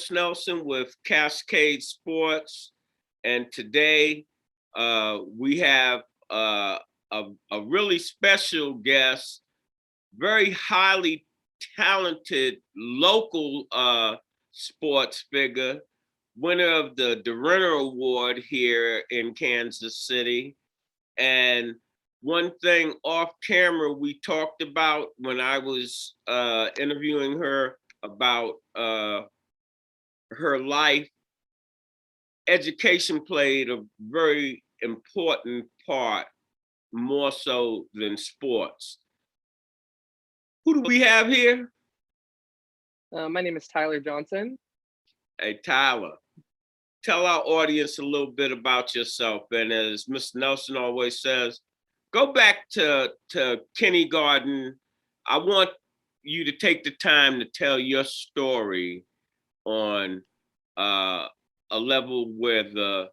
Miss Nelson with Cascade Sports, and today we have a really special guest, very highly talented local sports figure, winner of the DiRenna Award here in Kansas City. And one thing off camera we talked about when I was interviewing her about her life, education played a very important part, more so than sports. Who do we have here? My name is Tyler Johnson. Hey, Tyler, tell our audience a little bit about yourself. And as Mr. Nelson always says, go back to kindergarten. I want you to take the time to tell your story on a level where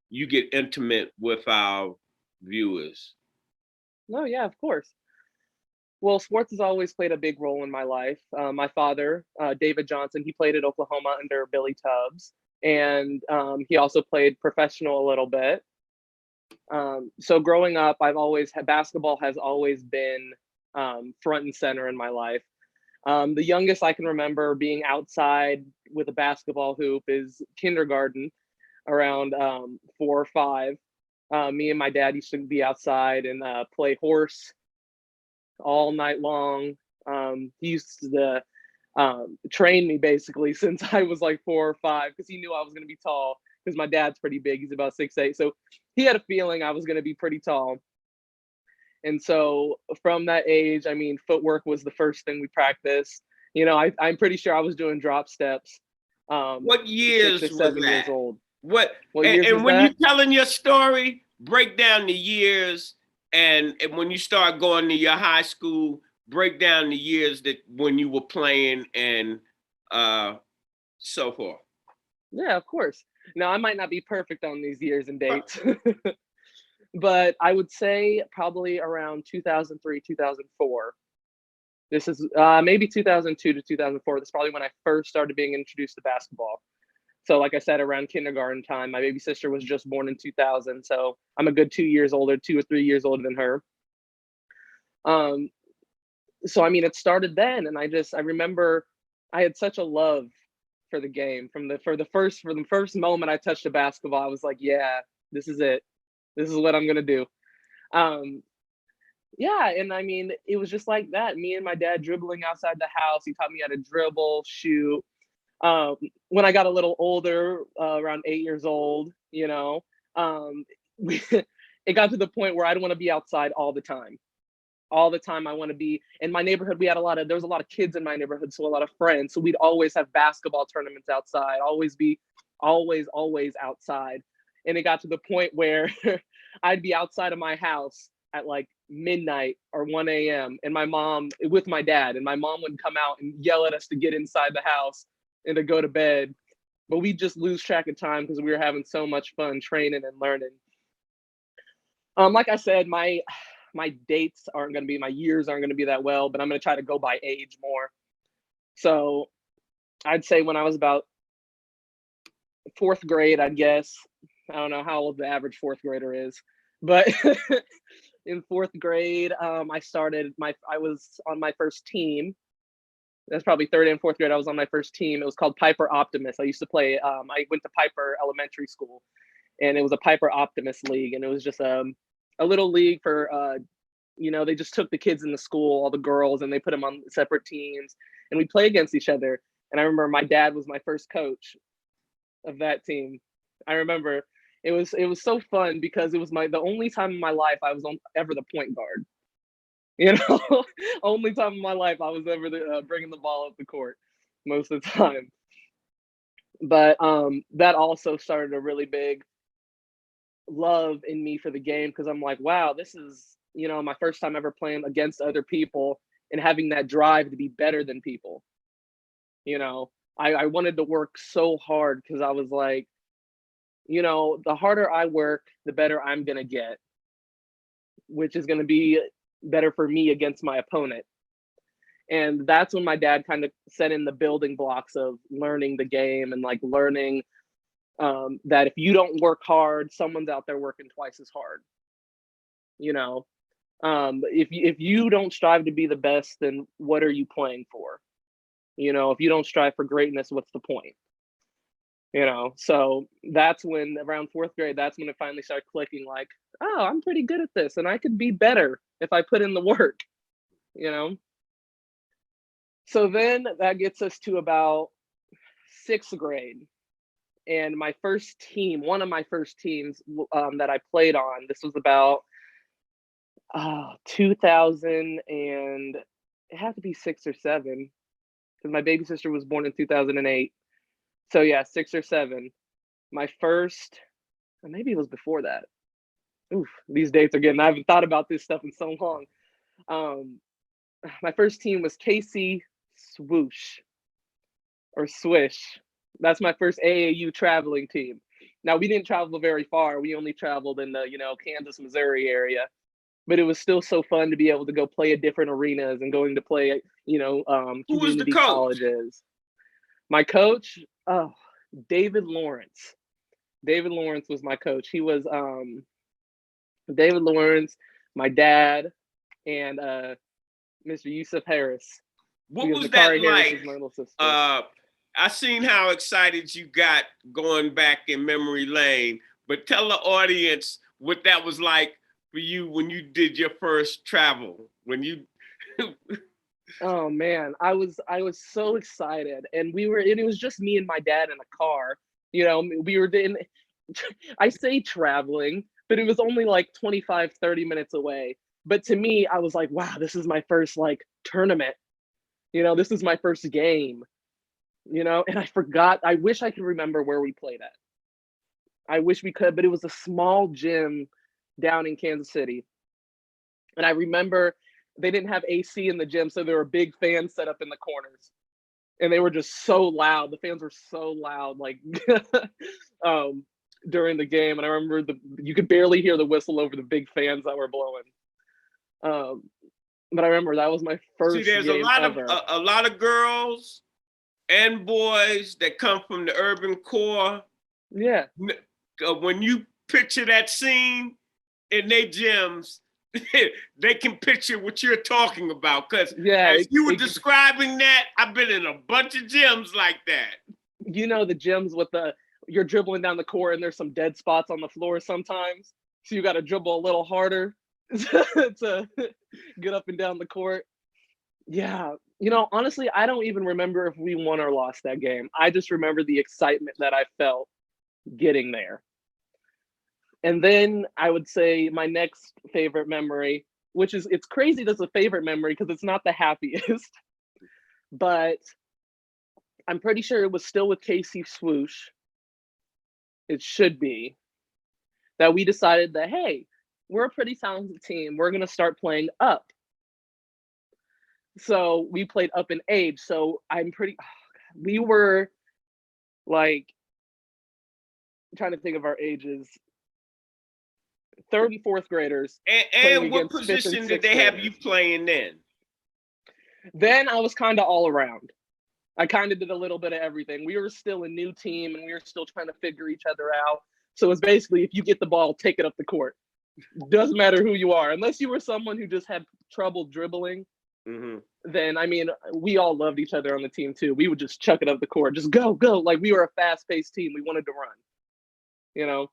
you get intimate with our viewers. Oh, yeah, of course. Well, sports has always played a big role in my life. My father, David Johnson, he played at Oklahoma under Billy Tubbs, and he also played professional a little bit. So growing up, basketball has always been front and center in my life. The youngest I can remember being outside with a basketball hoop is kindergarten, around 4 or 5. Me and my dad used to be outside and play horse all night long. He used to train me basically since I was like 4 or 5 because he knew I was going to be tall because my dad's pretty big. He's about 6'8". So he had a feeling I was going to be pretty tall. And so from that age, I mean, footwork was the first thing we practiced. You know, I'm pretty sure I was doing drop steps. What years 6 or 7 was that? years old. What years and was when that? you're telling your story, break down the years, and when you start going to your high school, break down the years that when you were playing and so forth. Yeah, of course. Now, I might not be perfect on these years and dates, but I would say probably around 2003, 2004. This is maybe 2002 to 2004. That's probably when I first started being introduced to basketball. So like I said, around kindergarten time, my baby sister was just born in 2000. So I'm a good 2 years older, 2 or 3 years older than her. So, I mean, it started then. And I remember I had such a love for the game from the first moment I touched a basketball. I was like, yeah, this is it. This is what I'm going to do. Yeah. And I mean, it was just like that. Me and my dad dribbling outside the house. He taught me how to dribble, shoot. When I got a little older, around 8 years old, you know, it got to the point where I don't want to be outside all the time. All the time I want to be in my neighborhood. There was a lot of kids in my neighborhood, so a lot of friends. So we'd always have basketball tournaments outside, always outside. And it got to the point where I'd be outside of my house at like midnight or 1 a.m. and my mom with my dad, and my mom would come out and yell at us to get inside the house and to go to bed. But we just lose track of time because we were having so much fun training and learning. Like I said, my dates aren't going to be, my years aren't going to be that well, but I'm going to try to go by age more. So I'd say when I was about 4th grade, I guess, I don't know how old the average 4th grader is, but in 4th grade, I was on my first team. That's probably 3rd and 4th grade. I was on my first team. It was called Piper Optimist. I used to play, I went to Piper Elementary School, and it was a Piper Optimist league. And it was just a little league for, they just took the kids in the school, all the girls, and they put them on separate teams, and we play against each other. And I remember my dad was my first coach of that team. I remember it was so fun because it was the only time in my life I was ever the point guard. You know, only time in my life I was ever bringing the ball up the court most of the time. But that also started a really big love in me for the game because I'm like, wow, this is, my first time ever playing against other people and having that drive to be better than people. I wanted to work so hard because I was like, the harder I work, the better I'm going to get, which is going to be better for me against my opponent. And that's when my dad kind of set in the building blocks of learning the game and like learning that if you don't work hard, someone's out there working twice as hard. You know, if you don't strive to be the best, then what are you playing for? You know, if you don't strive for greatness, what's the point? You know, so that's when around fourth grade, that's when it finally started clicking like, oh, I'm pretty good at this and I could be better if I put in the work, you know? So then that gets us to about sixth grade. And my first team, one of my first teams that I played on, this was about 2000 and it had to be 6 or 7 because my baby sister was born in 2008. So yeah, 6 or 7. My first, or maybe it was before that. Oof, these dates are getting, I haven't thought about this stuff in so long. My first team was KC Swoosh or Swish. That's my first AAU traveling team. Now we didn't travel very far. We only traveled in the, Kansas, Missouri area. But it was still so fun to be able to go play at different arenas and going to play, Who was the community coach? colleges. My coach, David Lawrence. David Lawrence was my coach. He was David Lawrence, my dad, and Mr. Yusuf Harris. What was that Zakari Harris like? is my little sister. I seen how excited you got going back in memory lane, but tell the audience what that was like for you when you did your first travel. When you Oh man, I was so excited, and it was just me and my dad in a car. We were in, I say traveling, but it was only like 25, 30 minutes away. But to me, I was like, wow, this is my first like tournament. This is my first game. And I forgot. I wish I could remember where we played at. I wish we could, but it was a small gym down in Kansas City. And I remember they didn't have AC in the gym, so there were big fans set up in the corners. And they were just so loud. The fans were so loud, like during the game. And I remember you could barely hear the whistle over the big fans that were blowing. But I remember that was my first there's game ever. a lot of girls and boys that come from the urban core. Yeah. When you picture that scene in their gyms, they can picture what you're talking about. Because as you were describing that, I've been in a bunch of gyms like that. The gyms with you're dribbling down the court and there's some dead spots on the floor sometimes. So you got to dribble a little harder to get up and down the court. Yeah. Honestly, I don't even remember if we won or lost that game. I just remember the excitement that I felt getting there. And then I would say my next favorite memory, it's crazy that's a favorite memory because it's not the happiest, but I'm pretty sure it was still with KC Swoosh. It should be that we decided that, hey, we're a pretty talented team. We're going to start playing up. So we played up in age. So we were like, I'm trying to think of our ages. 3rd and 4th graders. And what position did they have you playing then? Then I was kind of all around. I kind of did a little bit of everything. We were still a new team and we were still trying to figure each other out. So it's basically, if you get the ball, take it up the court. Doesn't matter who you are. Unless you were someone who just had trouble dribbling, then, we all loved each other on the team too. We would just chuck it up the court. Just go. Like we were a fast-paced team. We wanted to run,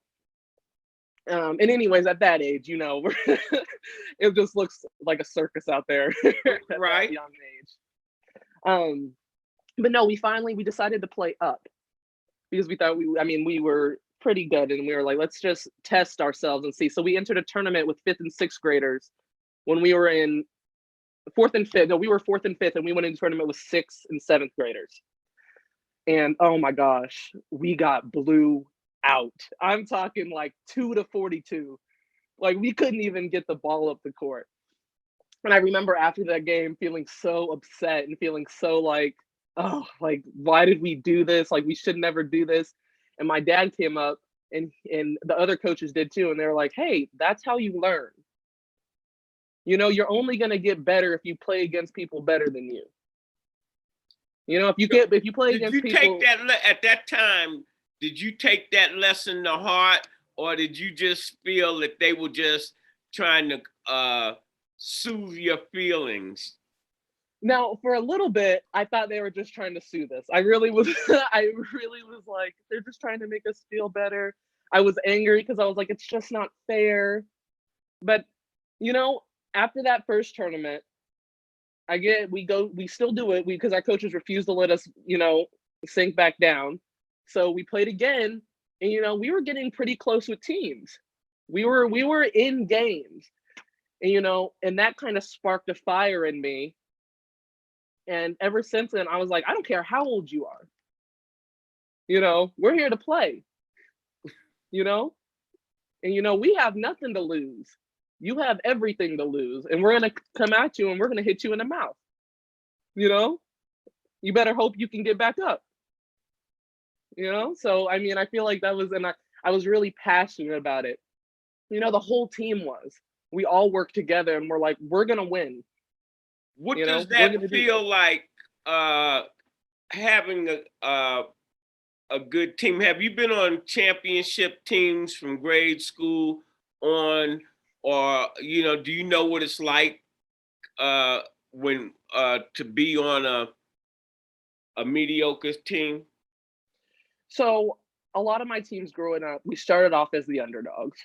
and anyways, at that age, it just looks like a circus out there. Right. At that young age. But no, we decided to play up because we thought we were pretty good and we were like, let's just test ourselves and see. So we entered a tournament with 5th and 6th graders when we were in 4th and 5th. No, we were 4th and 5th and we went into a tournament with 6th and 7th graders. And oh my gosh, we got blew out. I'm talking like 2-42. Like we couldn't even get the ball up the court. And I remember after that game feeling so upset and feeling so like, oh, like why did we do this? Like we should never do this. And my dad came up and the other coaches did too. And they were like, hey, that's how you learn. You know, you're only going to get better if you play against people better than you. You know, if you play Did against you people. take that at that time? Did you take that lesson to heart, or did you just feel that they were just trying to soothe your feelings? Now, for a little bit, I thought they were just trying to soothe us. I really was. I really was like, they're just trying to make us feel better. I was angry because I was like, it's just not fair. But you know, after that first tournament, we still do it because our coaches refuse to let us, you know, sink back down. So we played again, and you know, we were getting pretty close with teams. We were in games, and you know, and that kind of sparked a fire in me. And ever since then, I was like, I don't care how old you are. You know, we're here to play. You know, and you know, we have nothing to lose. You have everything to lose, and we're gonna come at you and we're gonna hit you in the mouth. You know, you better hope you can get back up. You know, so I mean, I feel like that was, and I was really passionate about it. You know, the whole team was. We all worked together, and we're like, we're gonna win. What You does know, we're that gonna do feel this. like? Having a good team. Have you been on championship teams from grade school on, or you know, do you know what it's like when to be on a mediocre team? So a lot of my teams growing up, we started off as the underdogs.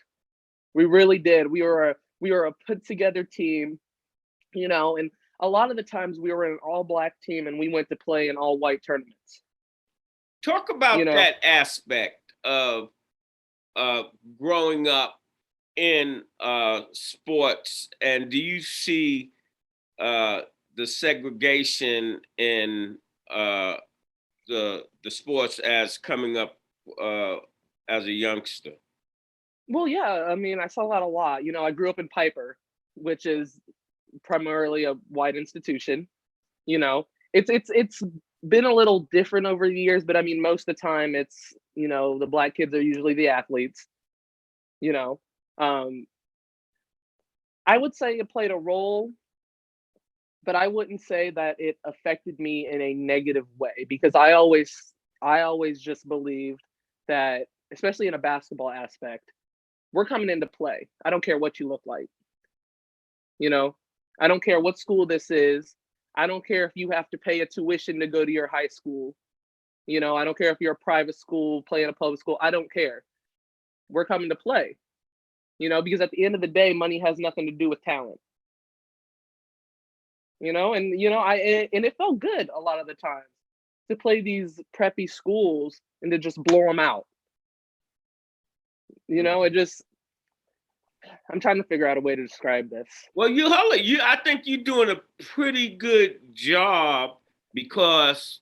We really did. We were a put together team, you know, and a lot of the times we were an all black team and we went to play in all white tournaments. Talk You about know, that aspect of uh, growing up in sports, and do you see uh, the segregation in uh, the sports as coming up uh, as a youngster? well, yeah, I mean, I saw that a lot. You know, I grew up in Piper, which is primarily a white institution. You know, it's been a little different over the years, but I mean, most of the time, it's, you know, the black kids are usually the athletes. You know, um, I would say it played a role, but I wouldn't say that it affected me in a negative way because I always just believed that, especially in a basketball aspect, we're coming into play. I don't care what you look like. You know, I don't care what school this is. I don't care if you have to pay a tuition to go to your high school. You know, I don't care if you're a private school, play in a public school. I don't care. We're coming to play. You know, because at the end of the day, money has nothing to do with talent. You know, and you know, and it felt good a lot of the times to play these preppy schools and to just blow them out. You know, it just, I'm trying to figure out a way to describe this. Well, I think you're doing a pretty good job because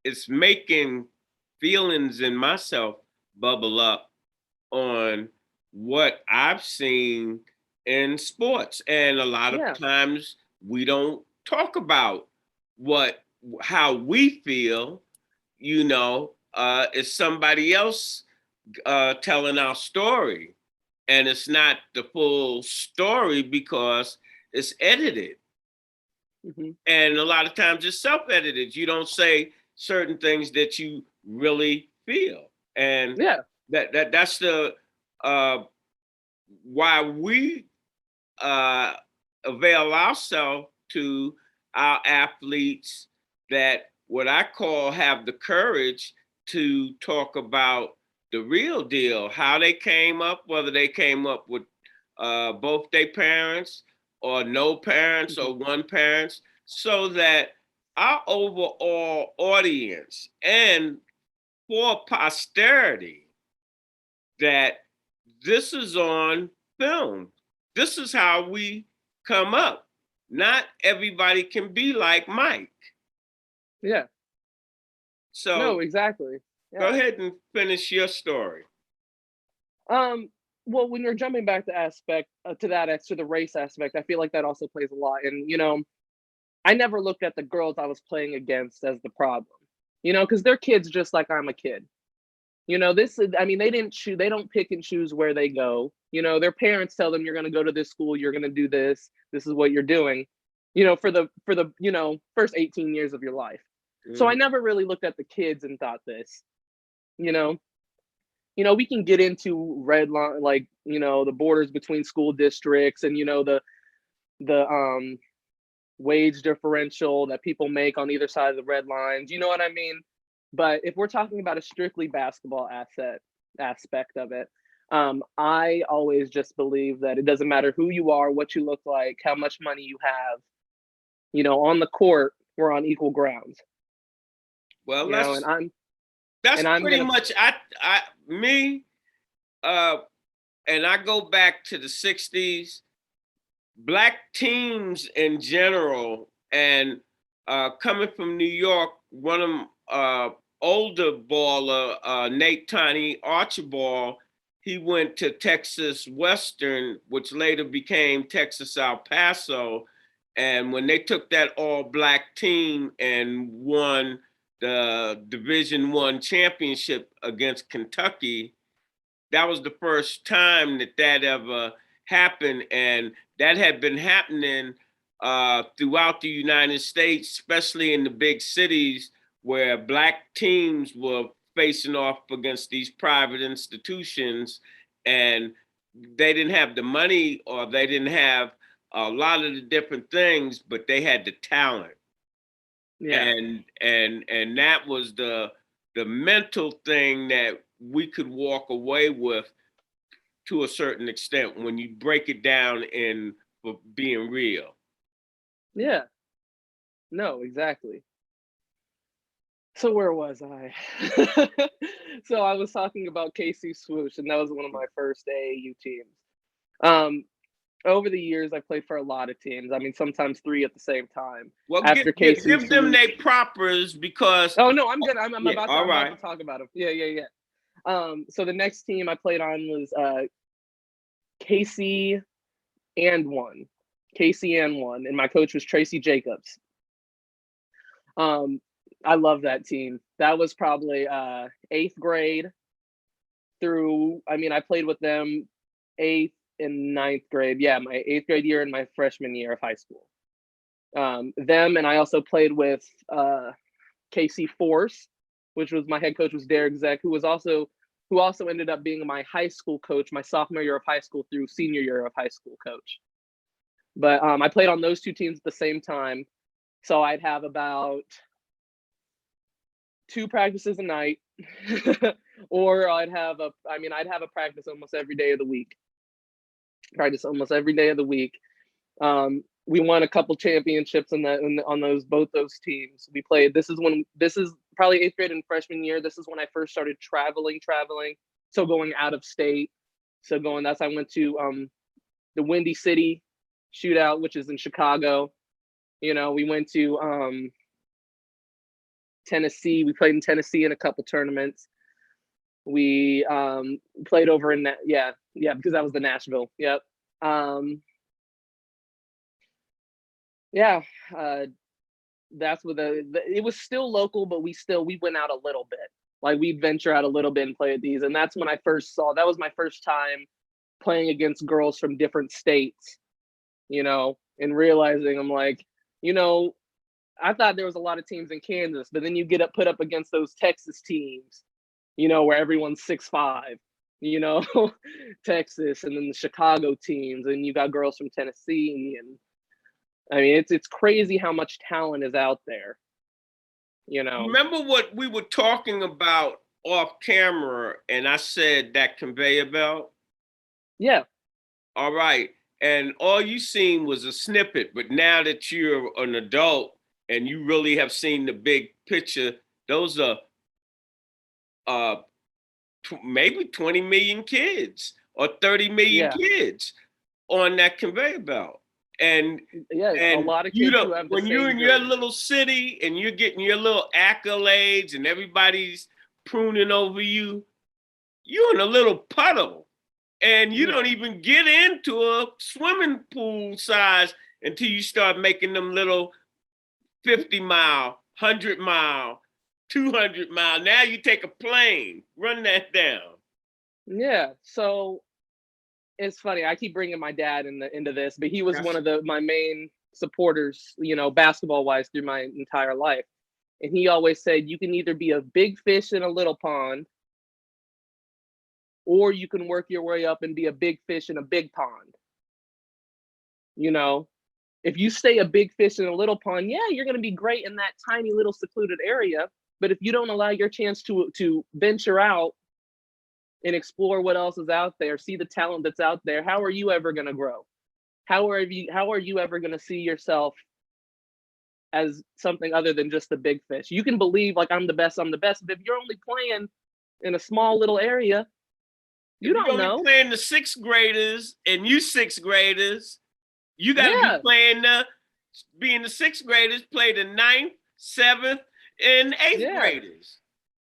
it's making feelings in myself bubble up on what I've seen in sports. And a lot of Yeah. times we don't talk about what how we feel, you know, it's somebody else telling our story. And it's not the full story because it's edited. Hmm. And a lot of times it's self-edited. You don't say certain things that you really feel. And Yeah. that's the uh, why we uh, avail ourselves to our athletes that what I call have the courage to talk about the real deal, how they came up, whether they came up with both their parents or no parents Hmm. or one parents, so that our overall audience and for posterity that this is on film. This is how we come up. Not everybody can be like Mike. Yeah. No, So exactly. go Yeah. ahead and finish your story. Um, well, when you're jumping back to aspect to to the race aspect, I feel like that also plays a lot. And you know, I never looked at the girls I was playing against as the problem. You know, because they're kids just like I'm a kid. You know, this is, I mean, they don't pick and choose where they go. You know, their parents tell them, you're going to go to this school, you're going to do this, this is what you're doing, you know, for the, you know, first 18 years of your life. So I never really looked at the kids and thought this, you know, we can get into red line, like, you know, the borders between school districts and, you know, the wage differential that people make on either side of the red lines. You know what I mean? But if we're talking about a strictly basketball aspect of it, I always just believe that it doesn't matter who you are, what you look like, how much money you have, you know, on the court, we're on equal grounds. Well, you know, and that's I'm pretty gonna, much me. And I go back to the 60s, Black teams in general, and coming from New York, one of them, older baller, Nate Tiny Archibald, he went to Texas Western, which later became Texas El Paso. And when they took that all Black team and won the Division I championship against Kentucky, that was the first time that ever happened. And that had been happening throughout the United States, especially in the big cities where Black teams were facing off against these private institutions, and they didn't have the money, or they didn't have a lot of the different things, but they had the talent. yeah. And that was the mental thing that we could walk away with to a certain extent when you break it down in for being real. Yeah. No, exactly. So where was I? So I was talking about KC Swoosh, and that was one of my first AAU teams. Over the years, I played for a lot of teams. I mean, sometimes 3 at the same time. Well, After KC give them Swoosh, their propers, because oh no, I'm good. I'm about to, all I'm about right. to talk about them. Yeah. So the next team I played on was KC and one, and my coach was Tracy Jacobs. I love that team. That was probably 8th grade through, I mean, I played with them 8th and 9th grade. Yeah, my 8th grade year and my freshman year of high school. Them, and I also played with KC Force, which was, my head coach was Derek Zeck, who also ended up being my high school coach, my sophomore year of high school through senior year of high school coach. But I played on those 2 teams at the same time. So I'd have about 2 practices a night, or I'd have a practice almost every day of the week. We won a couple championships on both those teams. We played. This is probably 8th grade and freshman year. This is when I first started traveling. So going out of state. I went to the Windy City Shootout, which is in Chicago. You know, we went to Tennessee. We played in Tennessee in a couple tournaments. We played over in that, yeah, because that was the Nashville. Yep. That's what it was still local, but we went out a little bit. Like, we'd venture out a little bit and play at these. And that's when that was my first time playing against girls from different states, you know, and realizing, I'm like, you know, I thought there was a lot of teams in Kansas, but then you put up against those Texas teams, you know, where everyone's 6'5", you know, Texas, and then the Chicago teams, and you got girls from Tennessee. And I mean, it's crazy how much talent is out there, you know. Remember what we were talking about off camera, and I said that conveyor belt? Yeah. All right. And all you seen was a snippet, but now that you're an adult and you really have seen the big picture, those are maybe 20 million kids or 30 million kids on that conveyor belt. And a lot of kids you who have the when same you're in your dream. little city and you're getting your little accolades and everybody's pruning over you, you're in a little puddle. And you don't even get into a swimming pool size until you start making them little 50-mile, 100-mile 200 miles. Now you take a plane. Run that down. Yeah. So it's funny. I keep bringing my dad into this, but he was one of my main supporters, basketball wise through my entire life. And he always said, you can either be a big fish in a little pond, or you can work your way up and be a big fish in a big pond. If you stay a big fish in a little pond, yeah, you're going to be great in that tiny little secluded area. But if you don't allow your chance to venture out and explore what else is out there, see the talent that's out there, how are you ever going to grow? How are you ever going to see yourself as something other than just a big fish? You can believe like I'm the best, but if you're only playing in a small little area, you don't know. Only playing the sixth graders and you sixth graders, you got to be playing being the sixth graders, play the ninth, seventh, and eighth graders.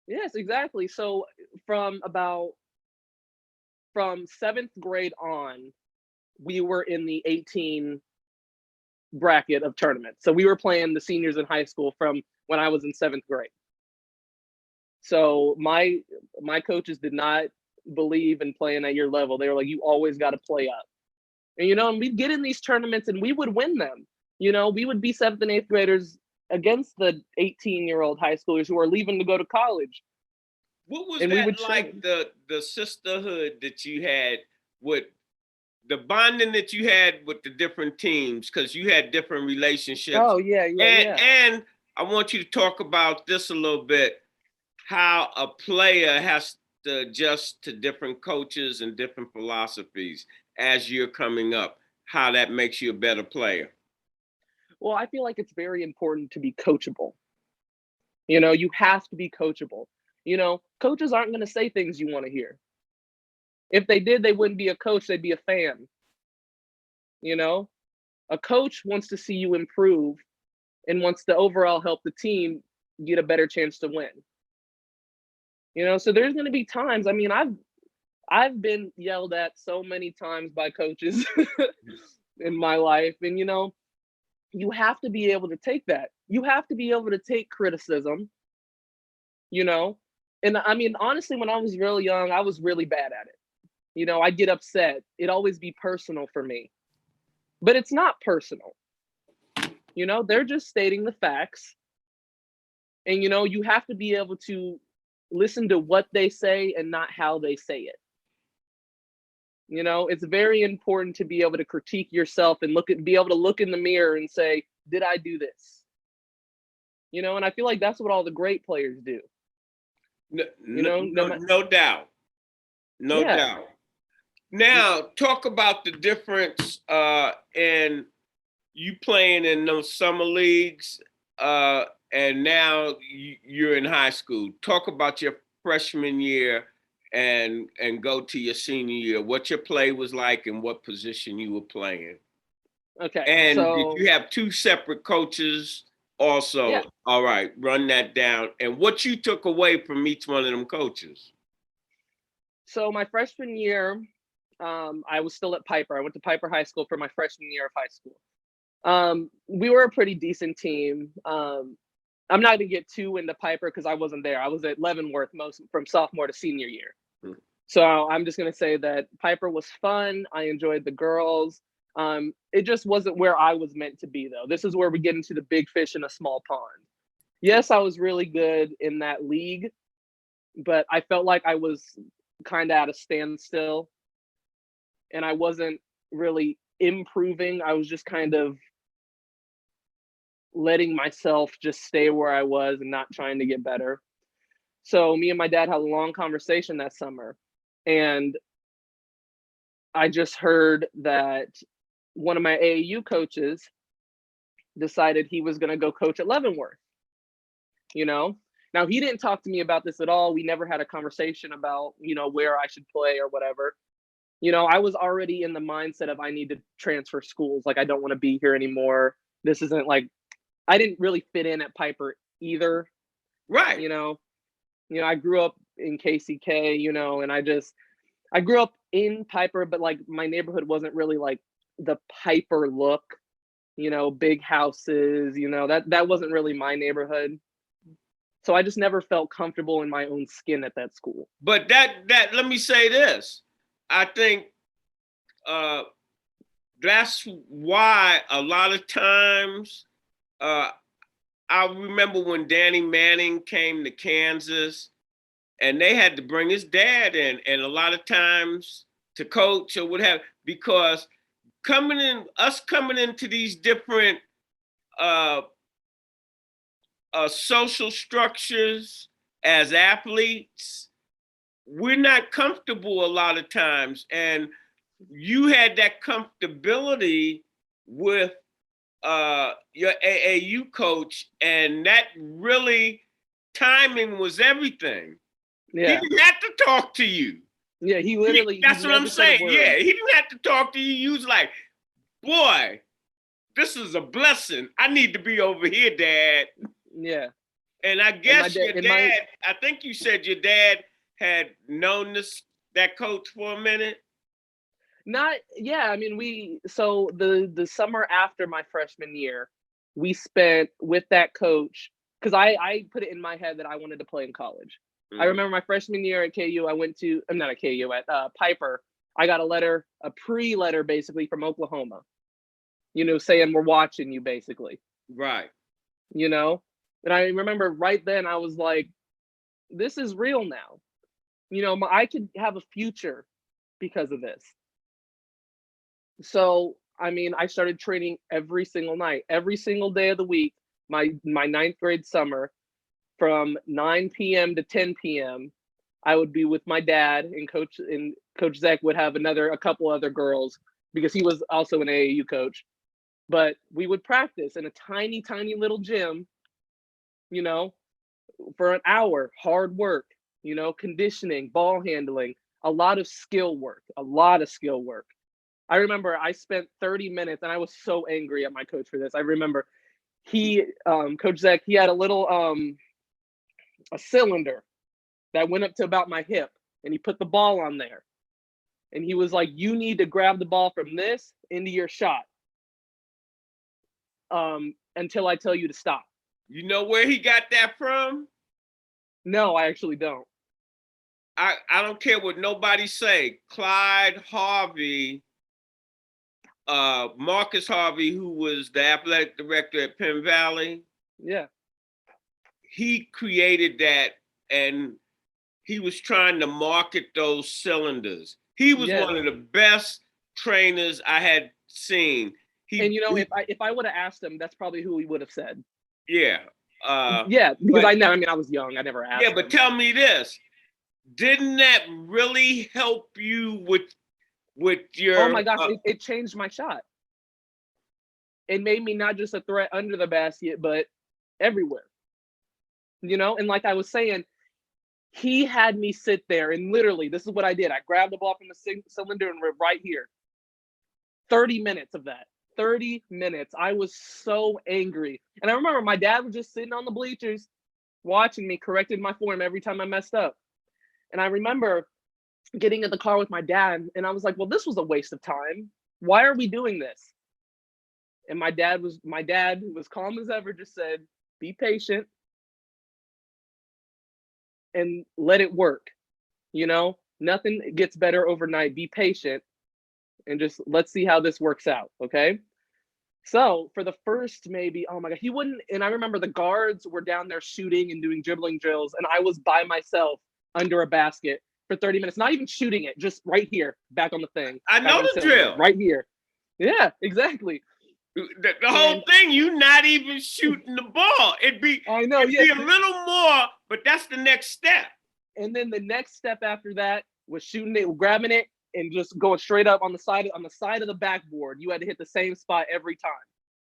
Yes, exactly. So from seventh grade on, we were in the 18 bracket of tournaments. So we were playing the seniors in high school from when I was in seventh grade. So my coaches did not believe in playing at your level. They were like, you always got to play up. And, and we'd get in these tournaments and we would win them. We would be seventh and eighth graders against the 18-year-old high schoolers who are leaving to go to college. What was that like, the sisterhood that you had with the bonding that you had with the different teams, because you had different relationships? Oh, yeah. And I want you to talk about this a little bit, how a player has to adjust to different coaches and different philosophies as you're coming up, how that makes you a better player. Well, I feel like it's very important to be coachable. You have to be coachable. Coaches aren't going to say things you want to hear. If they did, they wouldn't be a coach, they'd be a fan. A coach wants to see you improve and wants to overall help the team get a better chance to win. So there's going to be times, I've been yelled at so many times by coaches in my life. And, you have to be able to take that. You have to be able to take criticism, And honestly, when I was really young, I was really bad at it. I'd get upset. It'd always be personal for me. But it's not personal. They're just stating the facts. And, you have to be able to listen to what they say and not how they say it. It's very important to be able to critique yourself and be able to look in the mirror and say, did I do this? And I feel like that's what all the great players do. No doubt. No doubt. Now, talk about the difference in you playing in those summer leagues and now you're in high school. Talk about your freshman year and go to your senior year, what your play was like and what position you were playing. Okay. And did you have two separate coaches also? Yeah. All right, run that down. And what you took away from each one of them coaches? So my freshman year, I was still at Piper. I went to Piper High School for my freshman year of high school. We were a pretty decent team. I'm not going to get too into Piper because I wasn't there. I was at Leavenworth from sophomore to senior year. So I'm just going to say that Piper was fun. I enjoyed the girls. It just wasn't where I was meant to be, though. This is where we get into the big fish in a small pond. Yes, I was really good in that league, but I felt like I was kind of at a standstill and I wasn't really improving. I was just kind of letting myself just stay where I was and not trying to get better. So me and my dad had a long conversation that summer, and I just heard that one of my AAU coaches decided he was going to go coach at Leavenworth. Now he didn't talk to me about this at all. We never had a conversation about, where I should play or whatever. I was already in the mindset of I need to transfer schools. Like, I don't want to be here anymore. This isn't like, I didn't really fit in at Piper either. Right. I grew up in KCK, and I grew up in Piper, but like my neighborhood wasn't really like the Piper look, big houses, that wasn't really my neighborhood. So I just never felt comfortable in my own skin at that school. But that let me say this. I think that's why a lot of times I remember when Danny Manning came to Kansas and they had to bring his dad in, and a lot of times to coach or whatever, because coming into these different social structures as athletes, we're not comfortable a lot of times. And you had that comfortability with your AAU coach, and that really, timing was everything. Yeah. He didn't have to talk to you. Yeah, he literally. That's what I'm saying. Yeah, he didn't have to talk to you. He was like, boy, this is a blessing. I need to be over here, Dad. Yeah. And I guess your dad, I think you said your dad had known that coach for a minute. I mean, so the summer after my freshman year, we spent with that coach, because I put it in my head that I wanted to play in college. Mm-hmm. I remember my freshman year at KU, I'm not at KU, at Piper, I got a pre-letter basically from Oklahoma, saying we're watching you basically. Right. And I remember right then I was like, this is real now. I could have a future because of this. So, I mean, I started training every single night, every single day of the week, my ninth grade summer, from 9 p.m. to 10 p.m. I would be with my dad, and Coach Zeck would have a couple other girls, because he was also an AAU coach. But we would practice in a tiny, tiny little gym, for an hour, hard work, conditioning, ball handling, a lot of skill work. I remember I spent 30 minutes, and I was so angry at my coach for this. I remember Coach Zeck, he had a little, a cylinder that went up to about my hip, and he put the ball on there. And he was like, you need to grab the ball from this into your shot until I tell you to stop. You know where he got that from? No, I actually don't. I don't care what nobody say. Clyde Harvey, Marcus Harvey, who was the athletic director at Penn Valley. Yeah. He created that, and he was trying to market those cylinders. He was one of the best trainers I had seen. If I would have asked him, that's probably who he would have said. Yeah. Because I was young. I never asked him. Yeah, but tell me this. Didn't that really help you with your... Oh my gosh, it changed my shot. It made me not just a threat under the basket, but everywhere. And like I was saying, he had me sit there, and literally, this is what I did. I grabbed the ball from the cylinder and we're right here. 30 minutes of that. 30 minutes. I was so angry. And I remember my dad was just sitting on the bleachers watching me, correcting my form every time I messed up. And I remember getting in the car with my dad, and I was like, well, this was a waste of time. Why are we doing this? And my dad, who was calm as ever, just said, be patient and let it work. Nothing gets better overnight. Be patient and just let's see how this works out. Okay. So for the first maybe, oh my God, he wouldn't. And I remember the guards were down there shooting and doing dribbling drills, and I was by myself under a basket for 30 minutes, not even shooting it, just right here, back on the thing. I know the drill. Right here. Yeah, exactly. The whole thing, you not even shooting the ball. It'd be a little more, but that's the next step. And then the next step after that was shooting it, grabbing it, and just going straight up on the side of the backboard. You had to hit the same spot every time.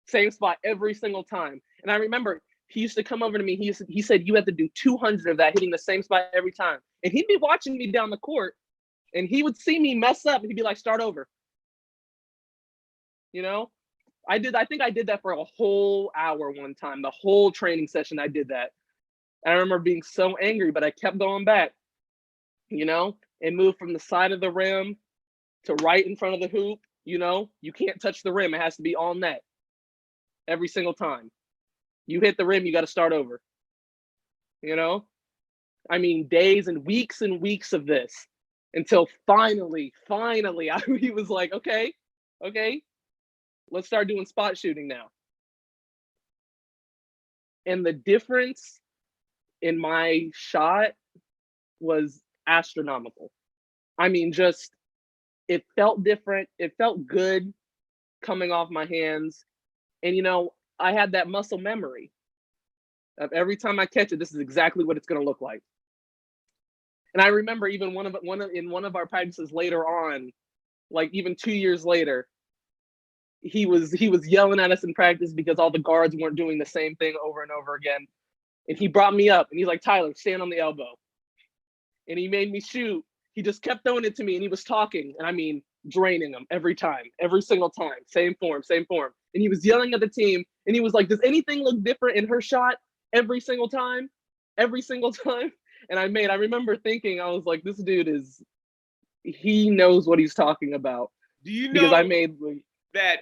Same spot every single time. And I remember he used to come over to me. He said, you have to do 200 of that, hitting the same spot every time. And he'd be watching me down the court, and he would see me mess up, and he'd be like, start over. I think I did that for a whole hour one time. The whole training session, I did that. And I remember being so angry, but I kept going back, and moved from the side of the rim to right in front of the hoop. You can't touch the rim. It has to be all net every single time. You hit the rim, you got to start over. you know? I mean, days and weeks of this until finally, he was like, okay, let's start doing spot shooting now. And the difference in my shot was astronomical. I mean, just it felt different. It felt good coming off my hands. And I had that muscle memory of every time I catch it, this is exactly what it's going to look like. And I remember even in one of our practices later on, like even 2 years later, he was yelling at us in practice because all the guards weren't doing the same thing over and over again. And he brought me up and he's like, Tyler, stand on the elbow. And he made me shoot. He just kept throwing it to me and he was talking. And I mean, draining them every time, every single time. Same form. And he was yelling at the team. And he was like, does anything look different in her shot every single time? And I remember thinking, I was like, this dude he knows what he's talking about. Do you know because I made that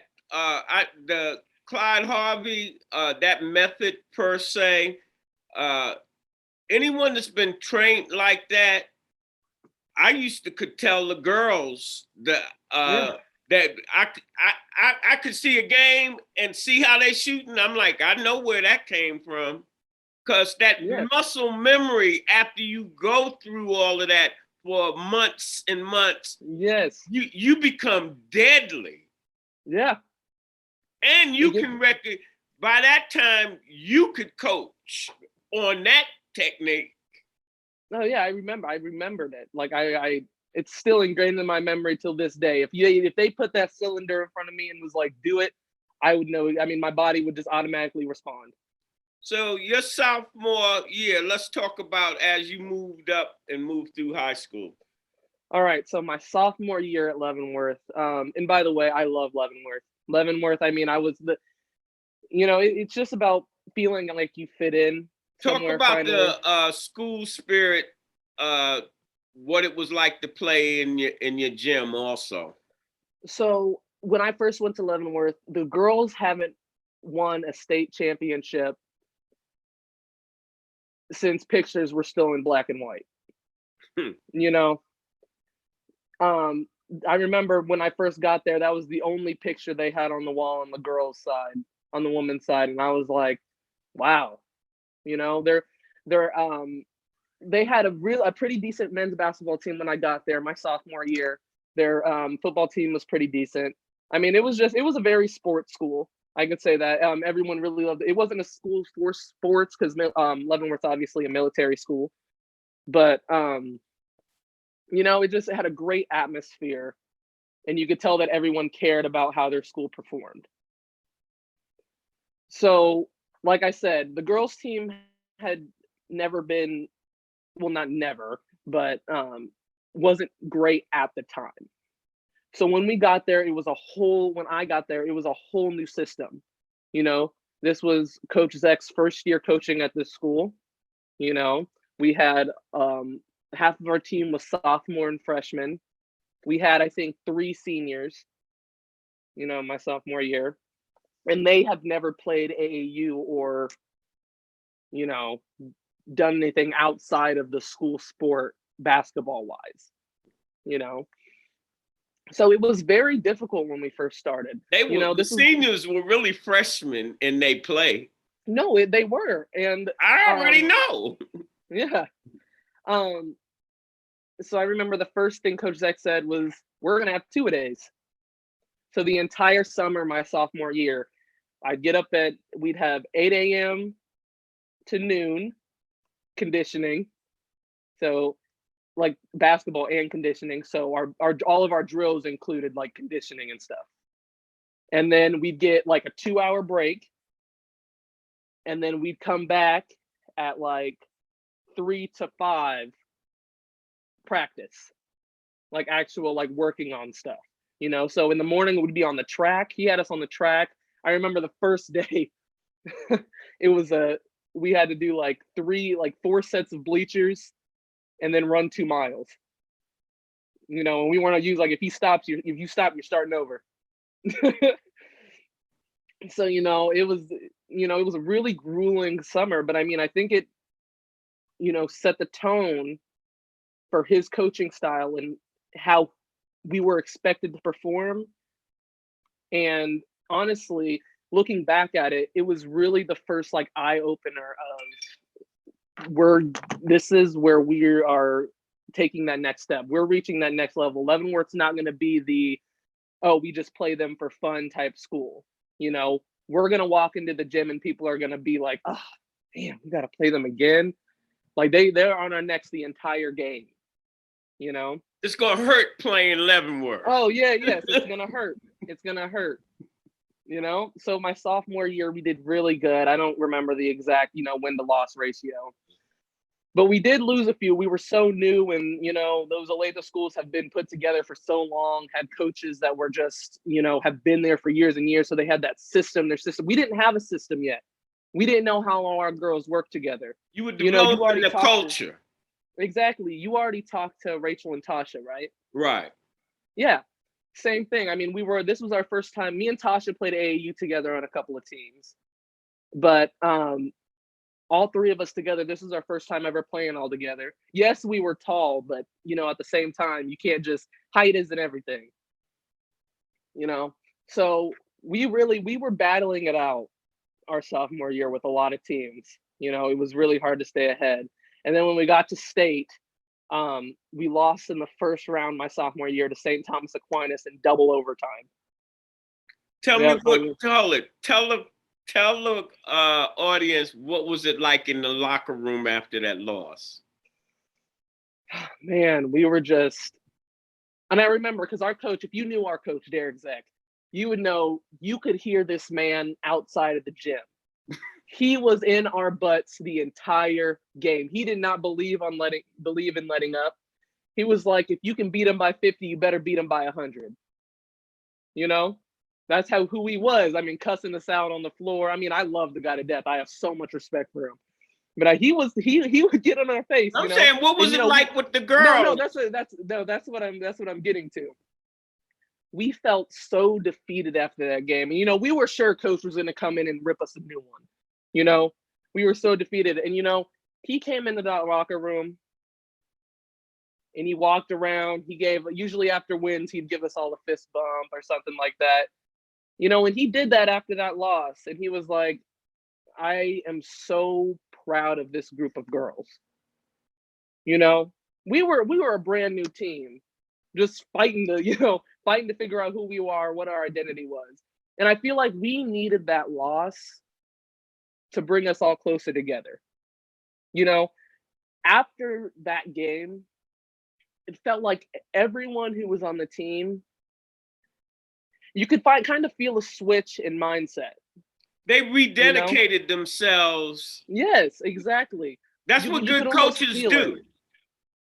the Clyde Harvey, that method per se, anyone that's been trained like that, I used to could tell the girls that that I could see a game and see how they shooting. I'm like, I know where that came from, because that muscle memory after you go through all of that for months and months, you become deadly. Yeah. And you can record by that time you could coach on that technique. Oh yeah, I remembered it. Like I it's still ingrained in my memory till this day. If they put that cylinder in front of me and was like, do it, I would know. I mean, my body would just automatically respond. So your sophomore year, let's talk about as you moved up and moved through high school. All right, so my sophomore year at Leavenworth, and by the way, I love Leavenworth. Leavenworth, I mean, I was it's just about feeling like you fit in. Talk about the school spirit, what it was like to play in your gym also. So when I first went to Leavenworth, the girls haven't won a state championship since pictures were still in black and white. I remember when I first got there, that was the only picture they had on the wall on the girls' side, on the women's side, and I was like, wow. They had a pretty decent men's basketball team when I got there my sophomore year. Their football team was pretty decent. I mean, it was a very sports school. I could say that. Everyone really loved it. It wasn't a school for sports because Leavenworth's obviously a military school, but it just had a great atmosphere, and you could tell that everyone cared about how their school performed. So, like I said, the girls' team had never been, well, not never, but wasn't great at the time. So when we got there, when I got there, it was a whole new system. This was Coach Zeck's first year coaching at this school. We had half of our team was sophomore and freshman. We had, I think, 3 seniors, my sophomore year. And they have never played AAU or, done anything outside of the school sport basketball wise, So it was very difficult when we first started. The seniors were really freshmen in they play. No, they were. And I already know. Yeah. So I remember the first thing Coach Zeck said was, we're going to have 2-a-days. So the entire summer, my sophomore year, we'd have 8 a.m. to noon conditioning. So like basketball and conditioning. So all of our drills included like conditioning and stuff. And then we'd get like a 2-hour break. And then we'd come back at like 3 to 5 practice, like actual like working on stuff. So in the morning we'd be on the track. He had us on the track. I remember the first day we had to do like 4 sets of bleachers and then run 2 miles. And we want to use, like, if you stop, you're starting over. So, it was a really grueling summer, but I mean, I think set the tone for his coaching style and how we were expected to perform. And honestly, looking back at it, it was really the first like eye opener of this is where we are taking that next step. We're reaching that next level. Leavenworth's not going to be the, oh, we just play them for fun type school. We're going to walk into the gym and people are going to be like, oh, damn, we got to play them again. Like they're on our necks the entire game. It's going to hurt playing Leavenworth. Oh, yeah, yes, it's going to hurt. It's going to hurt. So my sophomore year, we did really good. I don't remember the exact, win to loss ratio. But we did lose a few. We were so new, and, those Olathe schools have been put together for so long, had coaches that were just, have been there for years and years. So they had that system, their system. We didn't have a system yet. We didn't know how all our girls worked together. You were developing the culture. Exactly. You already talked to Rachel and Tasha, right? Right. Yeah. Same thing. I mean, this was our first time. Me and Tasha played AAU together on a couple of teams. But all three of us together, this is our first time ever playing all together. Yes, we were tall, but, at the same time, you can't just, height isn't everything. So we were battling it out our sophomore year with a lot of teams. It was really hard to stay ahead. And then when we got to state, we lost in the first round my sophomore year to St. Thomas Aquinas in double overtime. Tell the audience, what was it like in the locker room after that loss? Man, we were just, and I remember because our coach, if you knew our coach, Derek Zeck, you would know, you could hear this man outside of the gym. He was in our butts the entire game. He did not believe in letting up. He was like, if you can beat him by 50, you better beat him by 100. That's who he was. I mean, cussing us out on the floor. I mean, I love the guy to death. I have so much respect for him. But he would get on our face. I'm saying, what was it like with the girl? No, that's what I'm getting to. We felt so defeated after that game. And, we were sure coach was going to come in and rip us a new one. We were so defeated. And, he came into that locker room and he walked around. Usually after wins, he'd give us all a fist bump or something like that. And he did that after that loss. And he was like, I am so proud of this group of girls. We were a brand new team, just fighting to figure out who we are, what our identity was. And I feel like we needed that loss to bring us all closer together. After that game, it felt like everyone who was on the team, you could kind of feel a switch in mindset. They rededicated themselves. Yes, exactly. That's what good coaches do.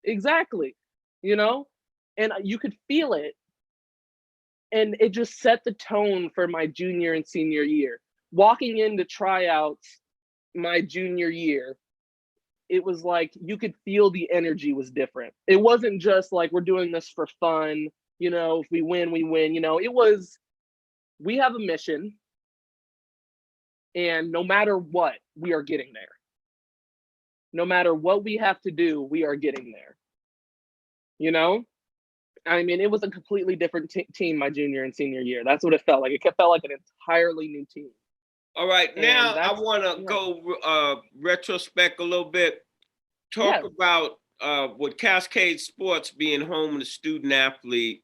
Exactly. And you could feel it. And it just set the tone for my junior and senior year. Walking into tryouts my junior year, it was like you could feel the energy was different. It wasn't just like we're doing this for fun. If we win, we win. It was, we have a mission. And no matter what, we are getting there. No matter what we have to do, we are getting there. I mean, it was a completely different team my junior and senior year. That's what it felt like. It felt like an entirely new team. All right, now I want to go retrospect a little bit. Talk about with Cascade Sports being home to student athlete.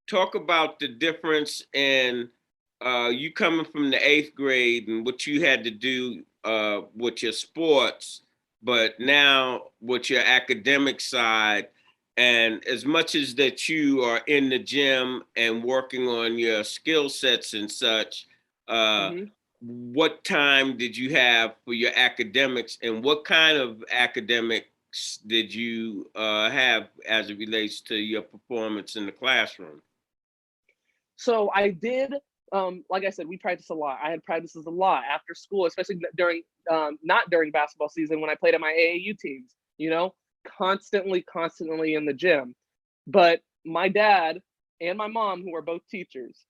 Talk about the difference in you coming from the 8th grade and what you had to do with your sports, but now with your academic side. And as much as that you are in the gym and working on your skill sets and such, what time did you have for your academics, and what kind of academics did you have as it relates to your performance in the classroom? So I did, like I said, we practiced a lot. I had practices a lot after school, especially during, not during basketball season when I played at my AAU teams, constantly in the gym. But my dad and my mom, who are both teachers,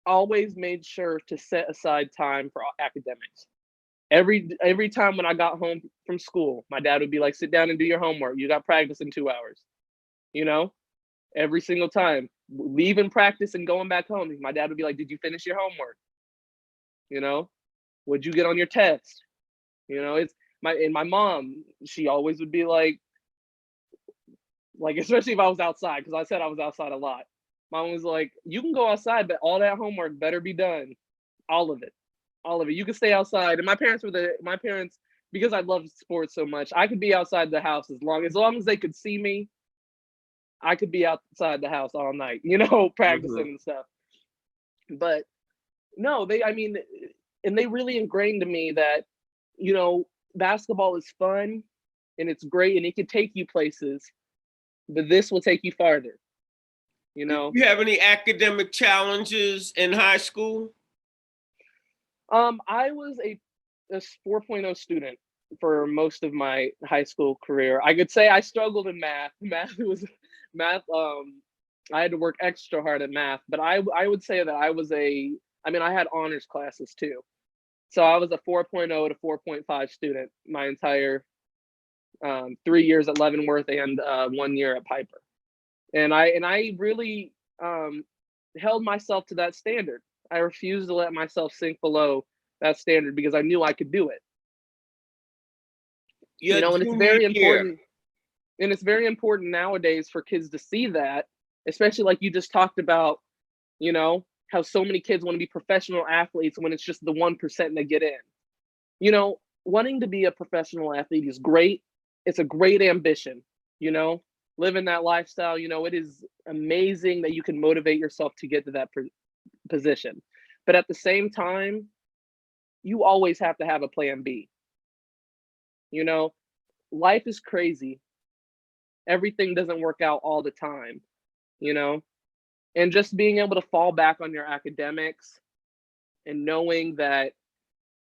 always made sure to set aside time for academics. Every time when I got home from school, my dad would be like, sit down and do your homework. You got practice in 2 hours. You know, every single time, leaving practice and going back home, my dad would be like, did you finish your homework? You know, what'd you get on your test? You know, it's my mom, she always would be like, especially if I was outside, because I said I was outside a lot. Mom was like, you can go outside, but all that homework better be done. All of it. All of it. You can stay outside. And my parents, because I love sports so much, I could be outside the house as long as they could see me. I could be outside the house all night, practicing and stuff. But no, and they really ingrained to me that, basketball is fun and it's great and it can take you places, but this will take you farther. Did you have any academic challenges in high school? I was a 4.0 student for most of my high school career. I could say I struggled in math. Math. I had to work extra hard at math, but I would say that I had honors classes too. So I was a 4.0 to 4.5 student my entire 3 years at Leavenworth and 1 year at Piper. And I really held myself to that standard. I refused to let myself sink below that standard because I knew I could do it. And it's very important. And it's very important nowadays for kids to see that, especially like you just talked about, how so many kids want to be professional athletes when it's just the 1% that get in. Wanting to be a professional athlete is great. It's a great ambition, living that lifestyle. It is amazing that you can motivate yourself to get to that position. But at the same time, you always have to have a plan B. Life is crazy. Everything doesn't work out all the time, and just being able to fall back on your academics and knowing that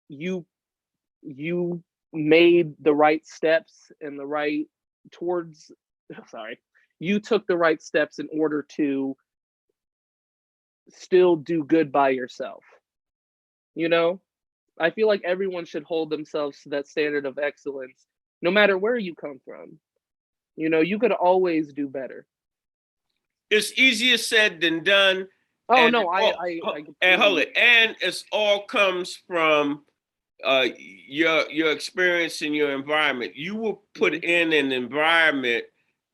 you made the right steps and you took the right steps in order to still do good by yourself. I feel like everyone should hold themselves to that standard of excellence, no matter where you come from. You could always do better. It's easier said than done. Oh, and no, and it all comes from your experience in your environment. You were put in an environment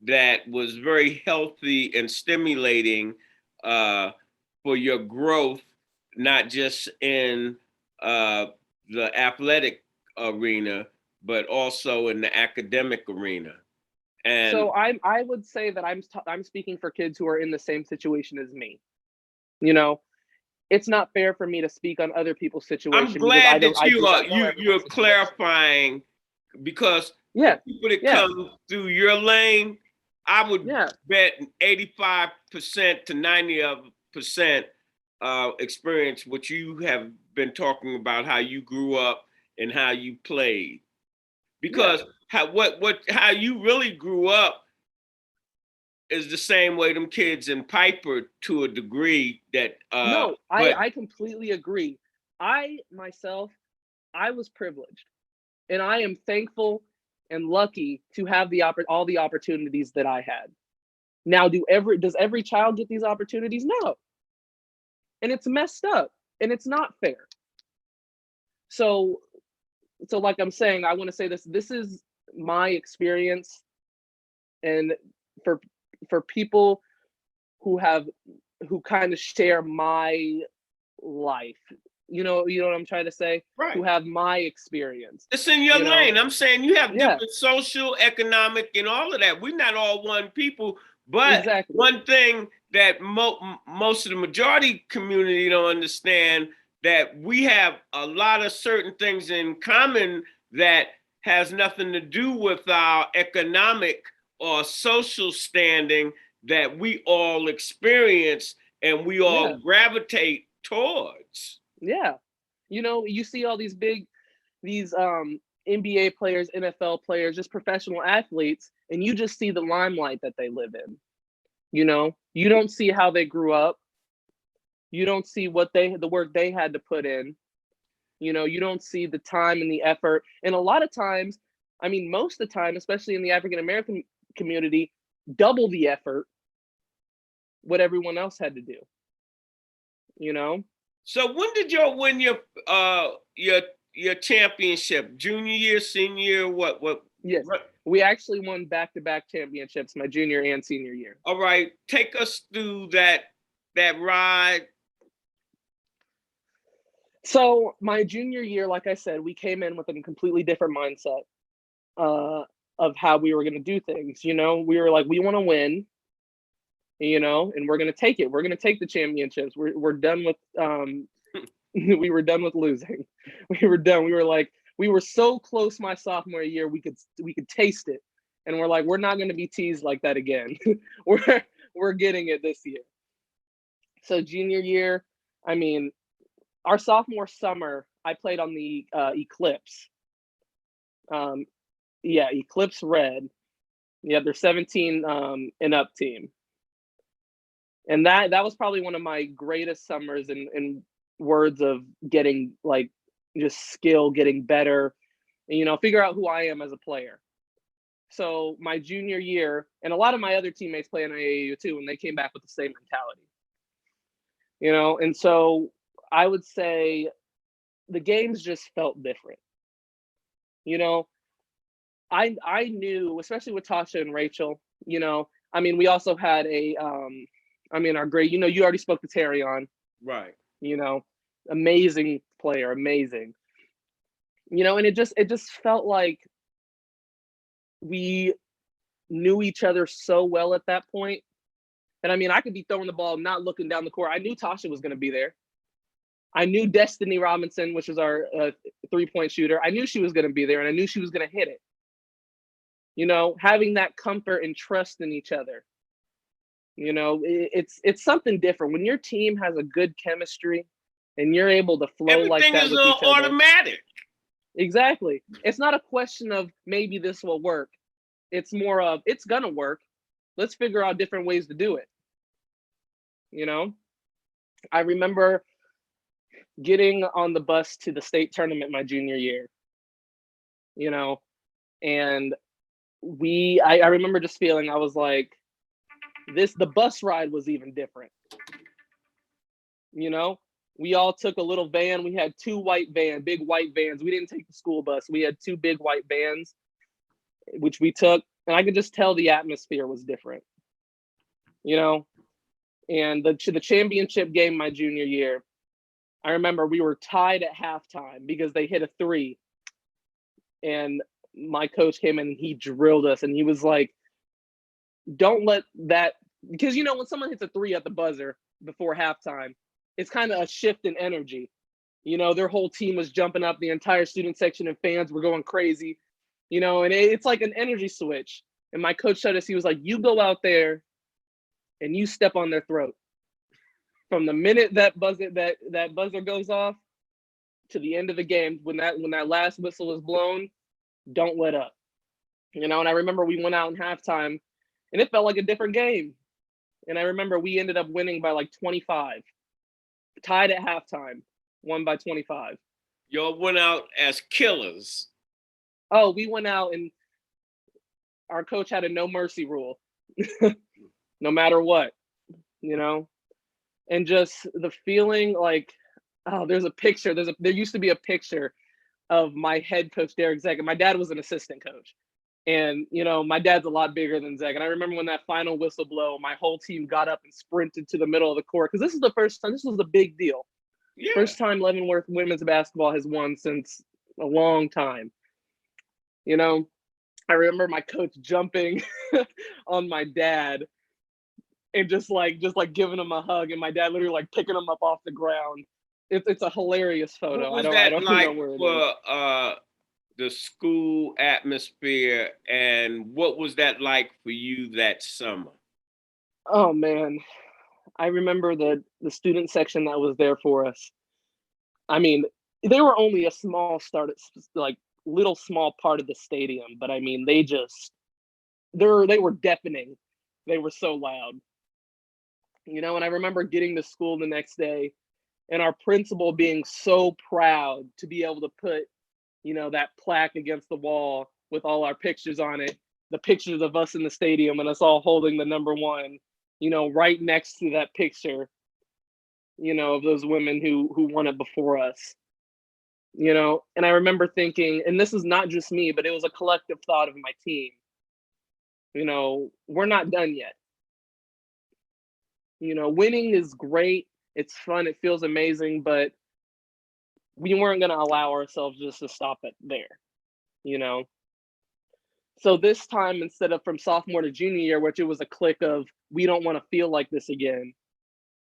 that was very healthy and stimulating for your growth, not just in the athletic arena, but also in the academic arena. And so I would say that I'm speaking for kids who are in the same situation as me. It's not fair for me to speak on other people's situation. I'm glad that you're clarifying, because people that come through your lane, I would bet 85% to 90% experience what you have been talking about, how you grew up and how you played. Because how you really grew up is the same way them kids in Piper to a degree that no, I completely agree. I was privileged, and I am thankful and lucky to have all the opportunities that I had. Now, does every child get these opportunities? No. And it's messed up and it's not fair. So like I'm saying, I want to say this is my experience, and for people who kind of share my life, you know what I'm trying to say? Right. Who have my experience. It's in your lane. I'm saying you have different social, economic, and all of that. We're not all one people, but one thing that most of the majority community don't understand, that we have a lot of certain things in common that has nothing to do with our economic or social standing that we all experience and we all gravitate towards. Yeah. You see all these NBA players, NFL players, just professional athletes, and you just see the limelight that they live in. You don't see how they grew up. You don't see the work they had to put in. You know, you don't see the time and the effort. And a lot of times, I mean, most of the time, especially in the African American community, double the effort what everyone else had to do. You know? So when did y'all win your championship? Junior year, senior year, what? Yes. We actually won back-to-back championships my junior and senior year. All right, take us through that ride. So my junior year, like I said, we came in with a completely different mindset of how we were going to do things. You know, we were like, we want to win, you know, and we're going to take it. We're going to take the championships. We're done with we were done with losing. We were done. We were like, we were so close my sophomore year, we could taste it, and we're like, we're not going to be teased like that again. we're getting it this year. So junior year, I mean, our sophomore summer, I played on the Eclipse. Eclipse Red. Yeah, they're 17 and up team. And that was probably one of my greatest summers in words of getting like just skill, getting better, and, you know, figure out who I am as a player. So my junior year, and a lot of my other teammates play in AAU too, and they came back with the same mentality. You know, and so I would say the games just felt different. You know, I knew, especially with Tasha and Rachel, you know, I mean, we also had our great, you know, you already spoke to Terry on. Right. You know, amazing player, amazing. You know, and it just felt like we knew each other so well at that point. And I mean, I could be throwing the ball, not looking down the court. I knew Tasha was going to be there. I knew Destiny Robinson, which was our 3-point shooter. I knew she was going to be there, and I knew she was going to hit it. You know, having that comfort and trust in each other. You know, it's something different when your team has a good chemistry and you're able to flow Everything like that is with each other. automatic. Exactly. It's not a question of maybe this will work. It's more of it's gonna work. Let's figure out different ways to do it. You know, I remember getting on the bus to the state tournament my junior year. You know, and I remember just feeling, I was like, the bus ride was even different. You know, we all took a little van. We had two big white vans. We didn't take the school bus. We had two big white vans, which we took, and I could just tell the atmosphere was different. You know, and the championship game my junior year, I remember we were tied at halftime because they hit a 3, and my coach came in and he drilled us, and he was like, don't let that, because, you know, when someone hits a 3 at the buzzer before halftime, it's kind of a shift in energy. You know, their whole team was jumping up, the entire student section and fans were going crazy, you know, and it's like an energy switch. And my coach told us, he was like, you go out there and you step on their throat. From the minute that buzzer goes off to the end of the game, when that last whistle was blown, don't let up. You know, and I remember we went out in halftime and it felt like a different game. And I remember we ended up winning by like 25, tied at halftime, won by 25. Y'all went out as killers. Oh, we went out and our coach had a no mercy rule, no matter what, you know, and just the feeling like, oh, there's a picture. There used to be a picture of my head coach, Derek Zeck, and my dad was an assistant coach. And, you know, my dad's a lot bigger than Zeck. And I remember when that final whistle blew, my whole team got up and sprinted to the middle of the court. Because this is the first time, this was the big deal. Yeah. First time Leavenworth women's basketball has won since a long time. You know, I remember my coach jumping on my dad and just like giving him a hug. And my dad literally like picking him up off the ground. It's a hilarious photo. I don't know where it is. The school atmosphere, and what was that like for you that summer? Oh man, I remember the student section that was there for us. I mean, they were only a small little small part of the stadium, but I mean, they were deafening. They were so loud. You know, and I remember getting to school the next day and our principal being so proud to be able to put, that plaque against the wall with all our pictures on it, the pictures of us in the stadium and us all holding the number one, right next to that picture, of those women who won it before us. And I remember thinking, and this is not just me, but it was a collective thought of my team. We're not done yet. Winning is great. It's fun. It feels amazing, but we weren't going to allow ourselves just to stop it there, So this time, instead of from sophomore to junior year, which it was a click of, we don't want to feel like this again,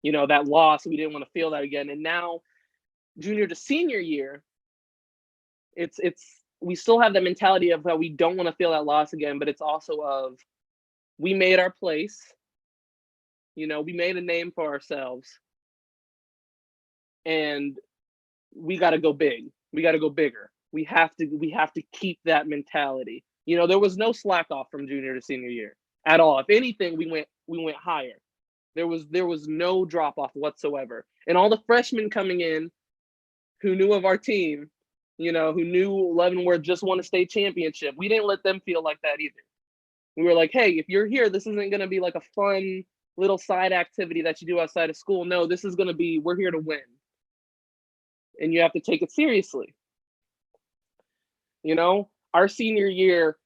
that loss, we didn't want to feel that again. And now junior to senior year, we still have the mentality of that we don't want to feel that loss again, but it's also of, we made our place, we made a name for ourselves, and we got to go big. We got to go bigger. We have to keep that mentality. There was no slack off from junior to senior year at all. If anything, we went higher. There was no drop off whatsoever. And all the freshmen coming in who knew of our team, who knew Leavenworth just won a state championship, we didn't let them feel like that either. We were like, hey, if you're here, this isn't going to be like a fun little side activity that you do outside of school. No, this is going to be, we're here to win. And you have to take it seriously. Our senior year,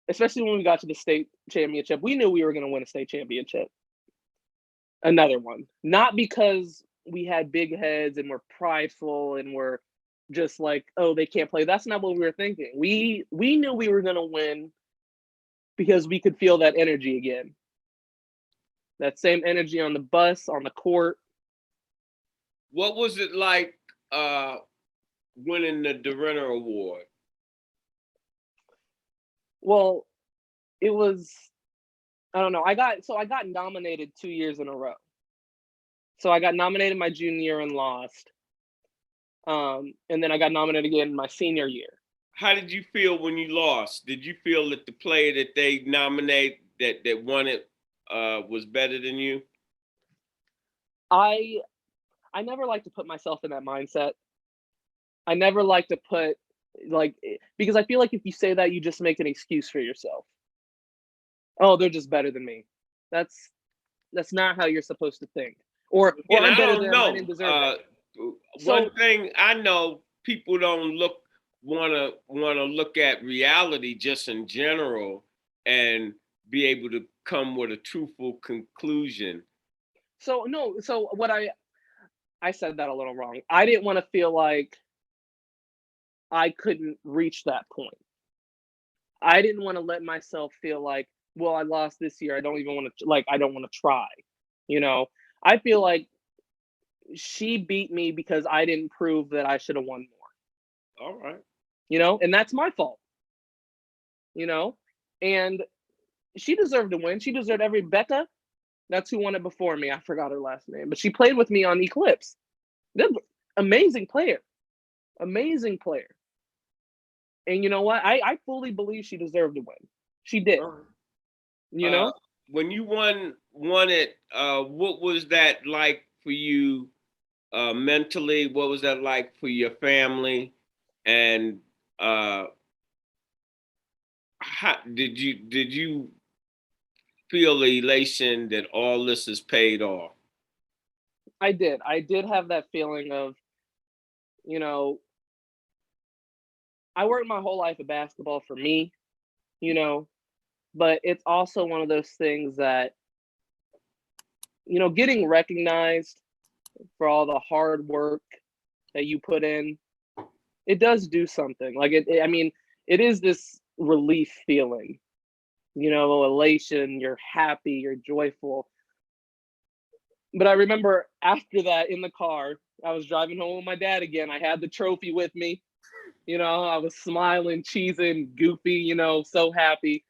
especially when we got to the state championship, we knew we were going to win a state championship. Another one. Not because we had big heads and we're prideful and we're just like, oh, they can't play. That's not what we were thinking. We knew we were going to win because we could feel that energy again. That same energy on the bus, on the court. What was it like winning the DiRenna Award? Well, it was, I don't know. I got nominated 2 years in a row. So I got nominated my junior year and lost. And then I got nominated again my senior year. How did you feel when you lost? Did you feel that the player that they nominate that won it was better than you? I never like to put myself in that mindset. I never like to put because I feel like if you say that, you just make an excuse for yourself. Oh, they're just better than me. That's not how you're supposed to think. Or I'm better than them, I didn't deserve it. One thing I know, people don't wanna look at reality just in general and be able to come with a truthful conclusion. So what I said that a little wrong. I didn't want to feel like I couldn't reach that point. I didn't want to let myself feel like, well, I lost this year. I don't even want to, I don't want to try. I feel like she beat me because I didn't prove that I should have won more. All right. And that's my fault. And she deserved to win. She deserved every Becca. That's who won it before me. I forgot her last name, but she played with me on Eclipse. Amazing player. Amazing player. And you know what? I fully believe she deserved to win. She did. When you won it, what was that like for you mentally? What was that like for your family? And how did you feel the elation that all this is paid off? I did have that feeling of, I worked my whole life at basketball for me, but it's also one of those things that, getting recognized for all the hard work that you put in, it does do something. It is this relief feeling, elation, you're happy, you're joyful. But I remember after that in the car, I was driving home with my dad again. I had the trophy with me. I was smiling, cheesing, goofy, so happy.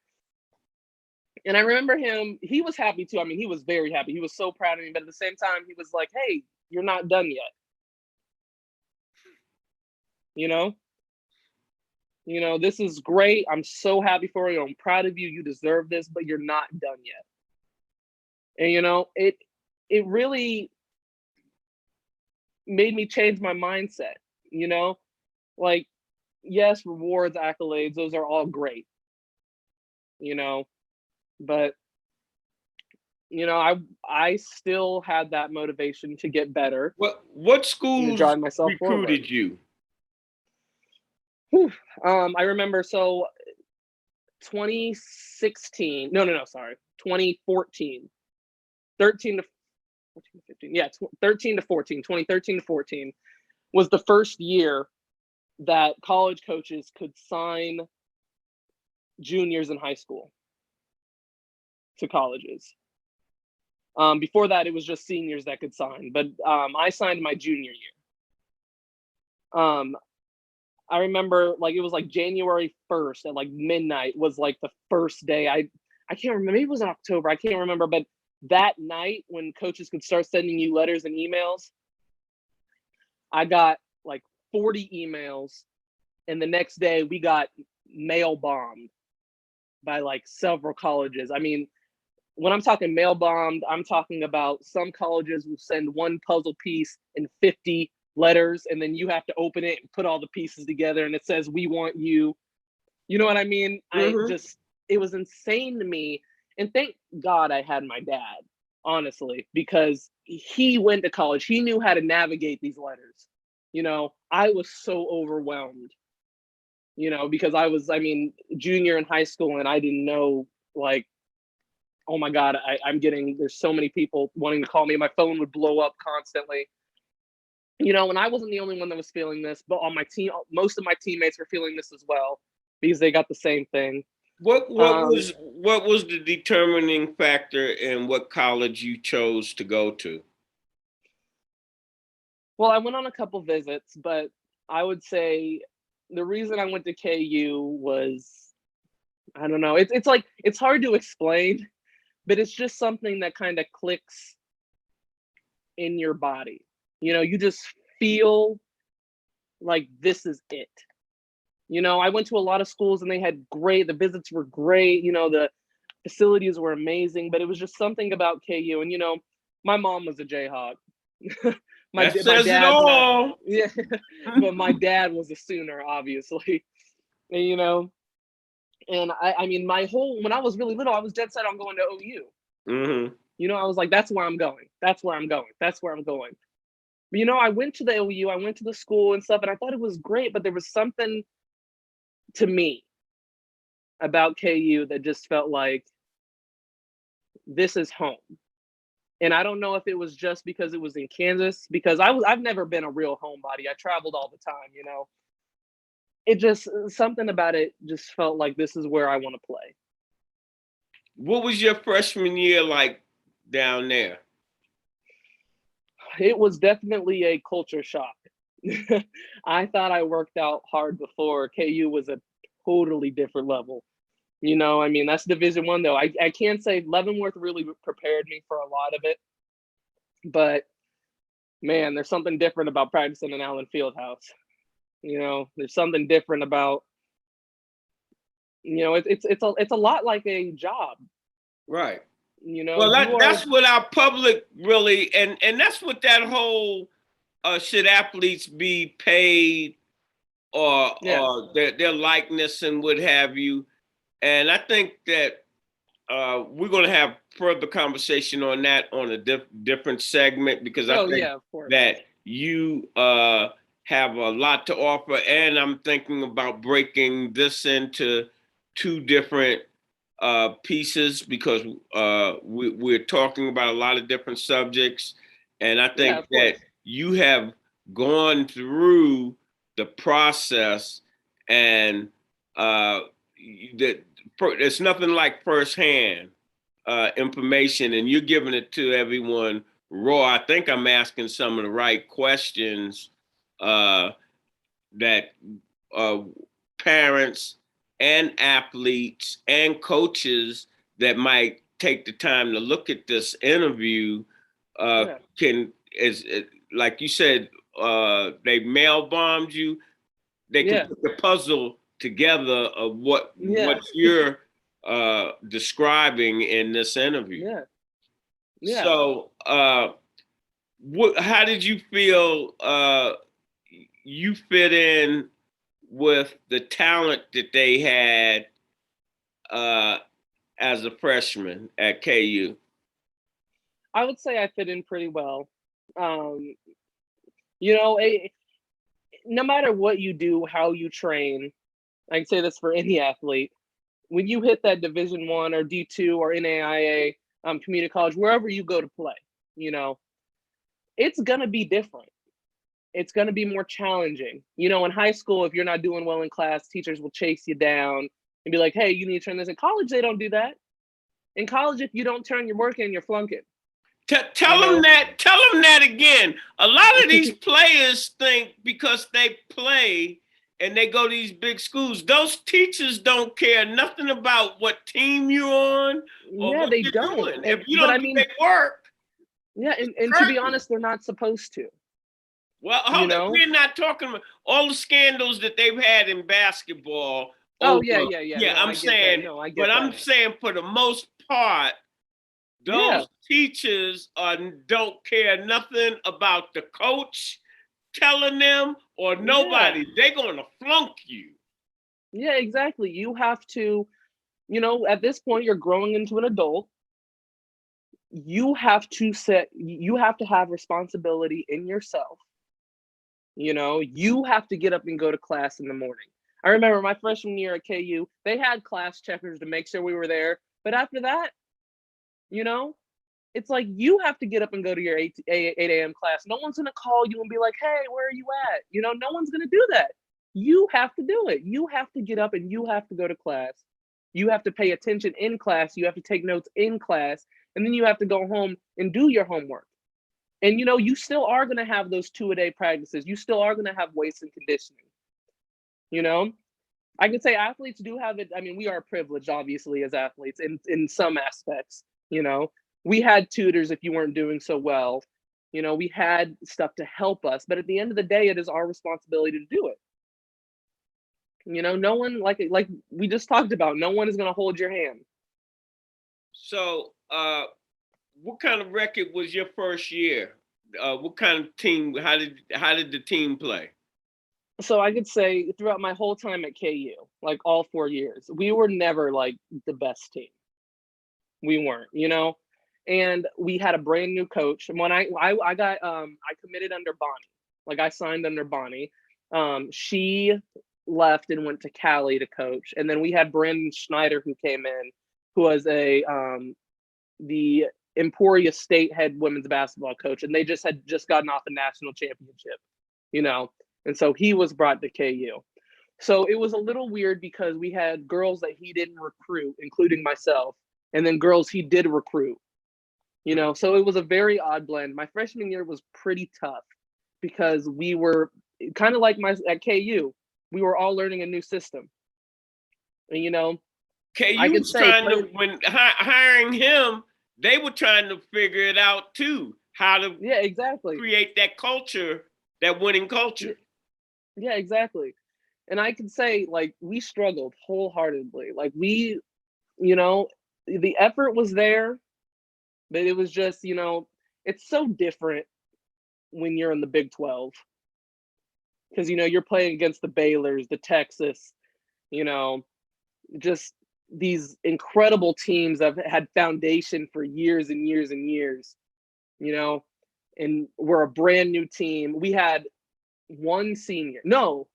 And I remember he was happy too. He was very happy. He was so proud of me. But at the same time, he was like, hey, you're not done yet. This is great. I'm so happy for you. I'm proud of you. You deserve this, but you're not done yet. And, it really, made me change my mindset, you know? Like, yes, rewards, accolades, those are all great, you know, but I still had that motivation to get better What and to schools drive myself forward. recruited you? Whew. I remember, so 2016, no, sorry, 2014, 13 to 14 to 15, yeah, 13 to 14, 2013 to 14 was the first year that college coaches could sign juniors in high school to colleges. Before that, it was just seniors that could sign, but I signed my junior year. I remember, like, it was like January 1st at like midnight was like the first day. I can't remember, maybe it was in October, I can't remember, but that night when coaches could start sending you letters and emails, I got like 40 emails, and the next day we got mail bombed by like several colleges. I mean, when I'm talking mail bombed, I'm talking about some colleges will send one puzzle piece in 50 letters, and then you have to open it and put all the pieces together, and it says, "We want you." You know what I mean? It was insane to me. And thank God I had my dad, honestly, because he went to college. He knew how to navigate these letters. I was so overwhelmed, because I mean, junior in high school, and I didn't know, like, oh my God, there's so many people wanting to call me. My phone would blow up constantly. And I wasn't the only one that was feeling this, but on my team, most of my teammates were feeling this as well, because they got the same thing. What was the determining factor in what college you chose to go to? Well, I went on a couple visits, but I would say the reason I went to KU was, I don't know, it's like, it's hard to explain, but it's just something that kind of clicks in your body. You just feel like this is it. I went to a lot of schools and the visits were great. The facilities were amazing, but it was just something about KU. And, my mom was a Jayhawk. That says it all. Yeah, but my dad was a Sooner, obviously. And, and I mean, when I was really little, I was dead set on going to OU. Mm-hmm. I was like, that's where I'm going. That's where I'm going. That's where I'm going. But, I went to the OU, I went to the school and stuff, and I thought it was great, but there was something to me about KU that just felt like this is home. And I don't know if it was just because it was in Kansas, because I've never been a real homebody. I traveled all the time, It just, something about it just felt like this is where I want to play. What was your freshman year like down there? It was definitely a culture shock. I thought I worked out hard before. KU was a totally different level. I mean, that's Division I, though. I can't say Leavenworth really prepared me for a lot of it, but man, there's something different about practicing in Allen Fieldhouse. There's something different about, it's a lot like a job. Right. Well, that's what our public really, and that's what that whole should athletes be paid or their likeness and what have you. And I think that we're going to have further conversation on that on a different segment, because I think that you have a lot to offer, and I'm thinking about breaking this into two different pieces, because we're talking about a lot of different subjects, and I think that you have gone through the process, and that it's nothing like firsthand information, and you're giving it to everyone raw. I think I'm asking some of the right questions that parents and athletes and coaches that might take the time to look at this interview can, is like you said, they mail bombed you. They can put the puzzle together of what you're describing in this interview. Yeah. So how did you feel you fit in with the talent that they had as a freshman at KU? I would say I fit in pretty well. You know, no matter what you do, how you train, I can say this for any athlete, when you hit that Division I or D2 or NAIA community college, wherever you go to play, you know, it's gonna be different. It's gonna be more challenging. You know, in high school, if you're not doing well in class, teachers will chase you down and be like, "Hey, you need to turn this." In college, they don't do that. In college, if you don't turn your work in, you're flunking. Tell them that. Tell them that again. A lot of these players think because they play and they go to these big schools, those teachers don't care nothing about what team you're on or Yeah, what they you're don't. doing. If you But don't I do mean, their work, yeah, and to be honest, they're not supposed to. well, You hold on. know? We're not talking about all the scandals that they've had in basketball. Oh Over, yeah. No, I'm I get that. saying, No, I get but I'm that. saying for the most part, Yeah, those teachers don't care nothing about the coach telling them or yeah, nobody. They're gonna flunk you. yeah, exactly. You have to, you know, at this point, you're growing into an adult. You have to have responsibility in yourself. You know, you have to get up and go to class in the morning. I remember my freshman year at KU, they had class checkers to make sure we were there. But after that, you know, it's like you have to get up and go to your 8 a.m. class. No one's gonna call you and be like, "Hey, where are you at?" You know, no one's gonna do that. You have to do it. You have to get up and you have to go to class. You have to pay attention in class. You have to take notes in class, and then you have to go home and do your homework. And you know, you still are gonna have those 2-a-day practices. You still are gonna have weights and conditioning. You know, I could say athletes do have it. I mean, we are privileged, obviously, as athletes in some aspects. You know, we had tutors if you weren't doing so well. You know, we had stuff to help us, but at the end of the day, it is our responsibility to do it. You know, no one like we just talked about. No one is going to hold your hand. So, what kind of record was your first year? What kind of team? How did the team play? So I could say throughout my whole time at KU, like all 4 years, we were never like the best team. We weren't, you know, and we had a brand new coach. And when I got I committed under Bonnie, like I signed under Bonnie. She left and went to Cali to coach, and then we had Brandon Schneider who came in, who was a the Emporia State head women's basketball coach, and they had just gotten off a national championship, you know, and so he was brought to KU. So it was a little weird because we had girls that he didn't recruit, including myself, and then girls he did recruit. You know, so it was a very odd blend. My freshman year was pretty tough because we were kind of like at KU, we were all learning a new system. And you know, I KU could was say trying to when hiring him, they were trying to figure it out too, how to yeah, exactly. create that culture, that winning culture. Yeah, exactly. And I can say like we struggled wholeheartedly. Like we, you know, the effort was there, but it was just, you know, it's so different when you're in the Big 12 because you know you're playing against the Baylors, the Texas, you know, just these incredible teams that have had foundation for years and years and years, you know, and we're a brand new team. We had one senior. No,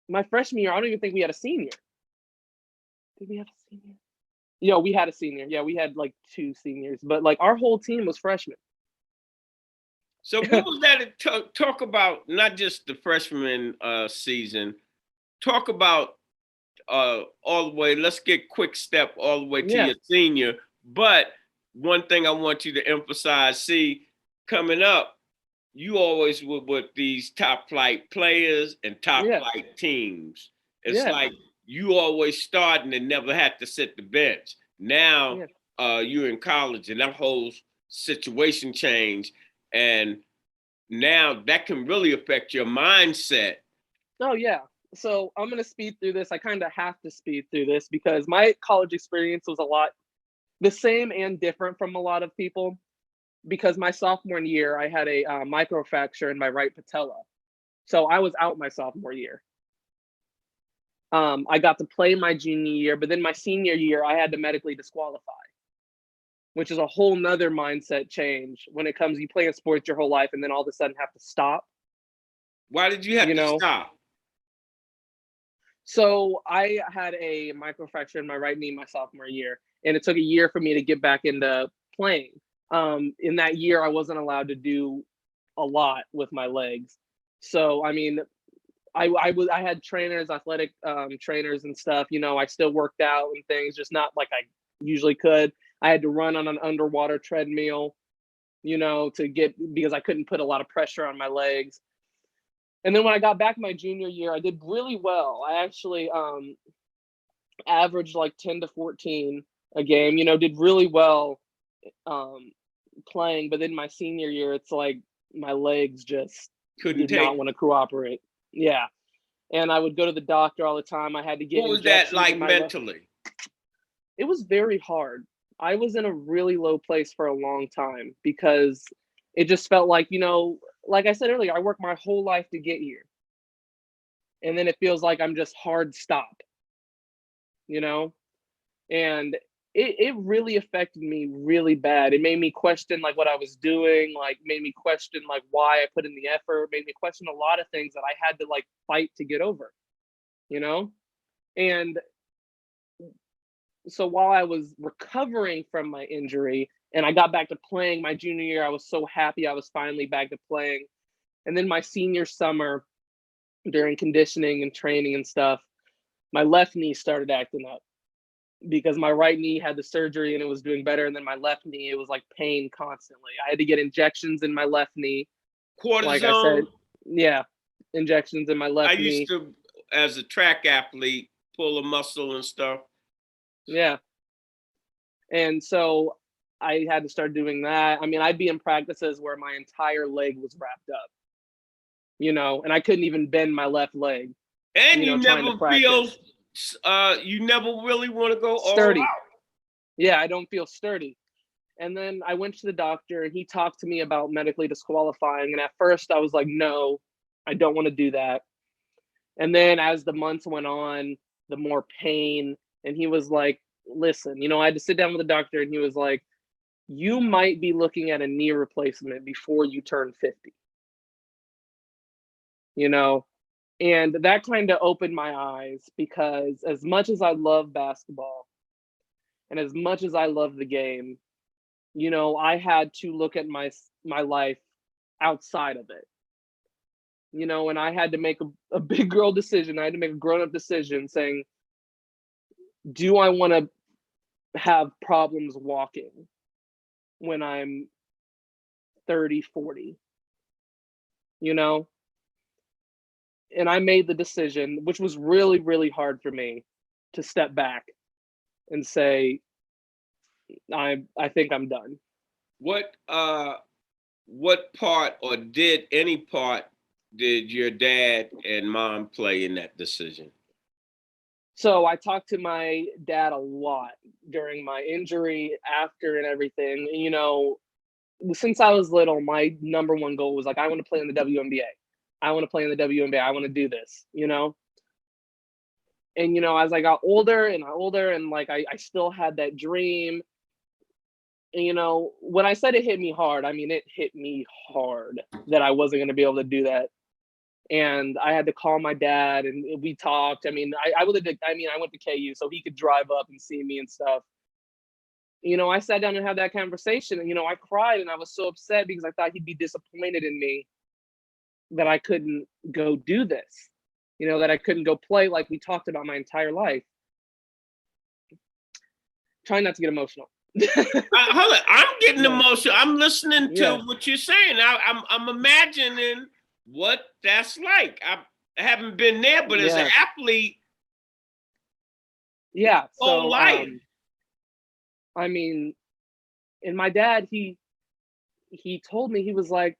my freshman year, I don't even think we had a senior. Did we have a senior? Yeah, we had a senior. Yeah, we had like 2 seniors, but like our whole team was freshmen. So what was that? Talk about not just the freshman season. Talk about all the way. Let's get quick step all the way to Yeah, your senior. But one thing I want you to emphasize: see, coming up, you always were with these top flight players and top yeah, flight teams. It's yeah, like you always starting and never had to sit the bench. Now yeah. you're in college and that whole situation changed. And now that can really affect your mindset. Oh yeah. So I'm gonna speed through this. I kind of have to speed through this because my college experience was a lot the same and different from a lot of people. because my sophomore year, I had a microfracture in my right patella. So I was out my sophomore year. I got to play my junior year, but then my senior year, I had to medically disqualify, which is a whole nother mindset change when it comes, you play in sports your whole life and then all of a sudden have to stop. Why did you have to stop? So I had a microfracture in my right knee my sophomore year, and it took a year for me to get back into playing. In that year, I wasn't allowed to do a lot with my legs. So, I mean, I had trainers, athletic trainers and stuff. You know, I still worked out and things, just not like I usually could. I had to run on an underwater treadmill, you know, because I couldn't put a lot of pressure on my legs. And then when I got back my junior year, I did really well. I actually averaged like 10 to 14 a game, you know, did really well playing. But then my senior year, it's like my legs just did not want to cooperate. Yeah. And I would go to the doctor all the time. I had to get What was that like mentally? It was very hard. I was in a really low place for a long time because it just felt like, you know, like I said earlier, I worked my whole life to get here. And then it feels like I'm just hard stop, you know? And it really affected me really bad. It made me question like what I was doing, like made me question like why I put in the effort, made me question a lot of things that I had to like fight to get over, you know? And so while I was recovering from my injury and I got back to playing my junior year, I was so happy I was finally back to playing. And then my senior summer, during conditioning and training and stuff, my left knee started acting up because my right knee had the surgery and it was doing better. And then my left knee, it was like pain constantly. I had to get injections in my left knee. Cortisone? Like I said, yeah, injections in my left knee. I used to, as a track athlete, pull a muscle and stuff. Yeah. And so I had to start doing that. I mean, I'd be in practices where my entire leg was wrapped up, you know, and I couldn't even bend my left leg. And you never feel, you never really want to go sturdy. all out. Yeah, I don't feel sturdy. And then I went to the doctor and he talked to me about medically disqualifying. And at first I was like, no, I don't want to do that. And then as the months went on, the more pain. And he was like, listen, you know, I had to sit down with the doctor and he was like, you might be looking at a knee replacement before you turn 50. You know, and that kind of opened my eyes because as much as I love basketball and as much as I love the game, you know, I had to look at my life outside of it. You know, and I had to make a big girl decision. I had to make a grown-up decision saying, do I want to have problems walking when I'm 30, 40? You know? And I made the decision, which was really, really hard for me, to step back and say, I think I'm done. What part or did any part did your dad and mom play in that decision? So I talked to my dad a lot during my injury, after, and everything. And, you know, since I was little, my number one goal was like, I want to play in the WNBA. I want to play in the WNBA. I want to do this, you know? And, you know, as I got older and like, I still had that dream. And, you know, when I said it hit me hard, I mean, it hit me hard that I wasn't going to be able to do that. And I had to call my dad and we talked. I mean, I went to KU so he could drive up and see me and stuff. You know, I sat down and had that conversation and, you know, I cried and I was so upset because I thought he'd be disappointed in me that I couldn't go do this, you know, that I couldn't go play like we talked about my entire life. Trying not to get emotional. Hold on. I'm getting emotional. I'm listening to what you're saying. I'm imagining what that's like. I haven't been there, but as an athlete, whole life. I mean, and my dad, he told me, he was like,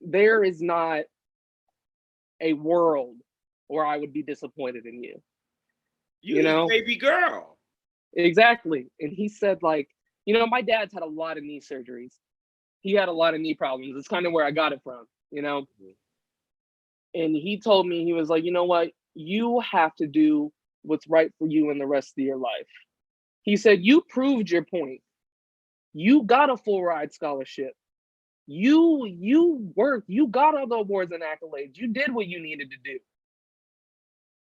there is not a world where I would be disappointed in you. You know, baby girl. Exactly. And he said, like, you know, my dad's had a lot of knee surgeries. he had a lot of knee problems. It's kind of where I got it from, you know? And he told me, he was like, you know what? You have to do what's right for you in the rest of your life. He said, you proved your point. You got a full ride scholarship. You worked, you got all the awards and accolades. You did what you needed to do.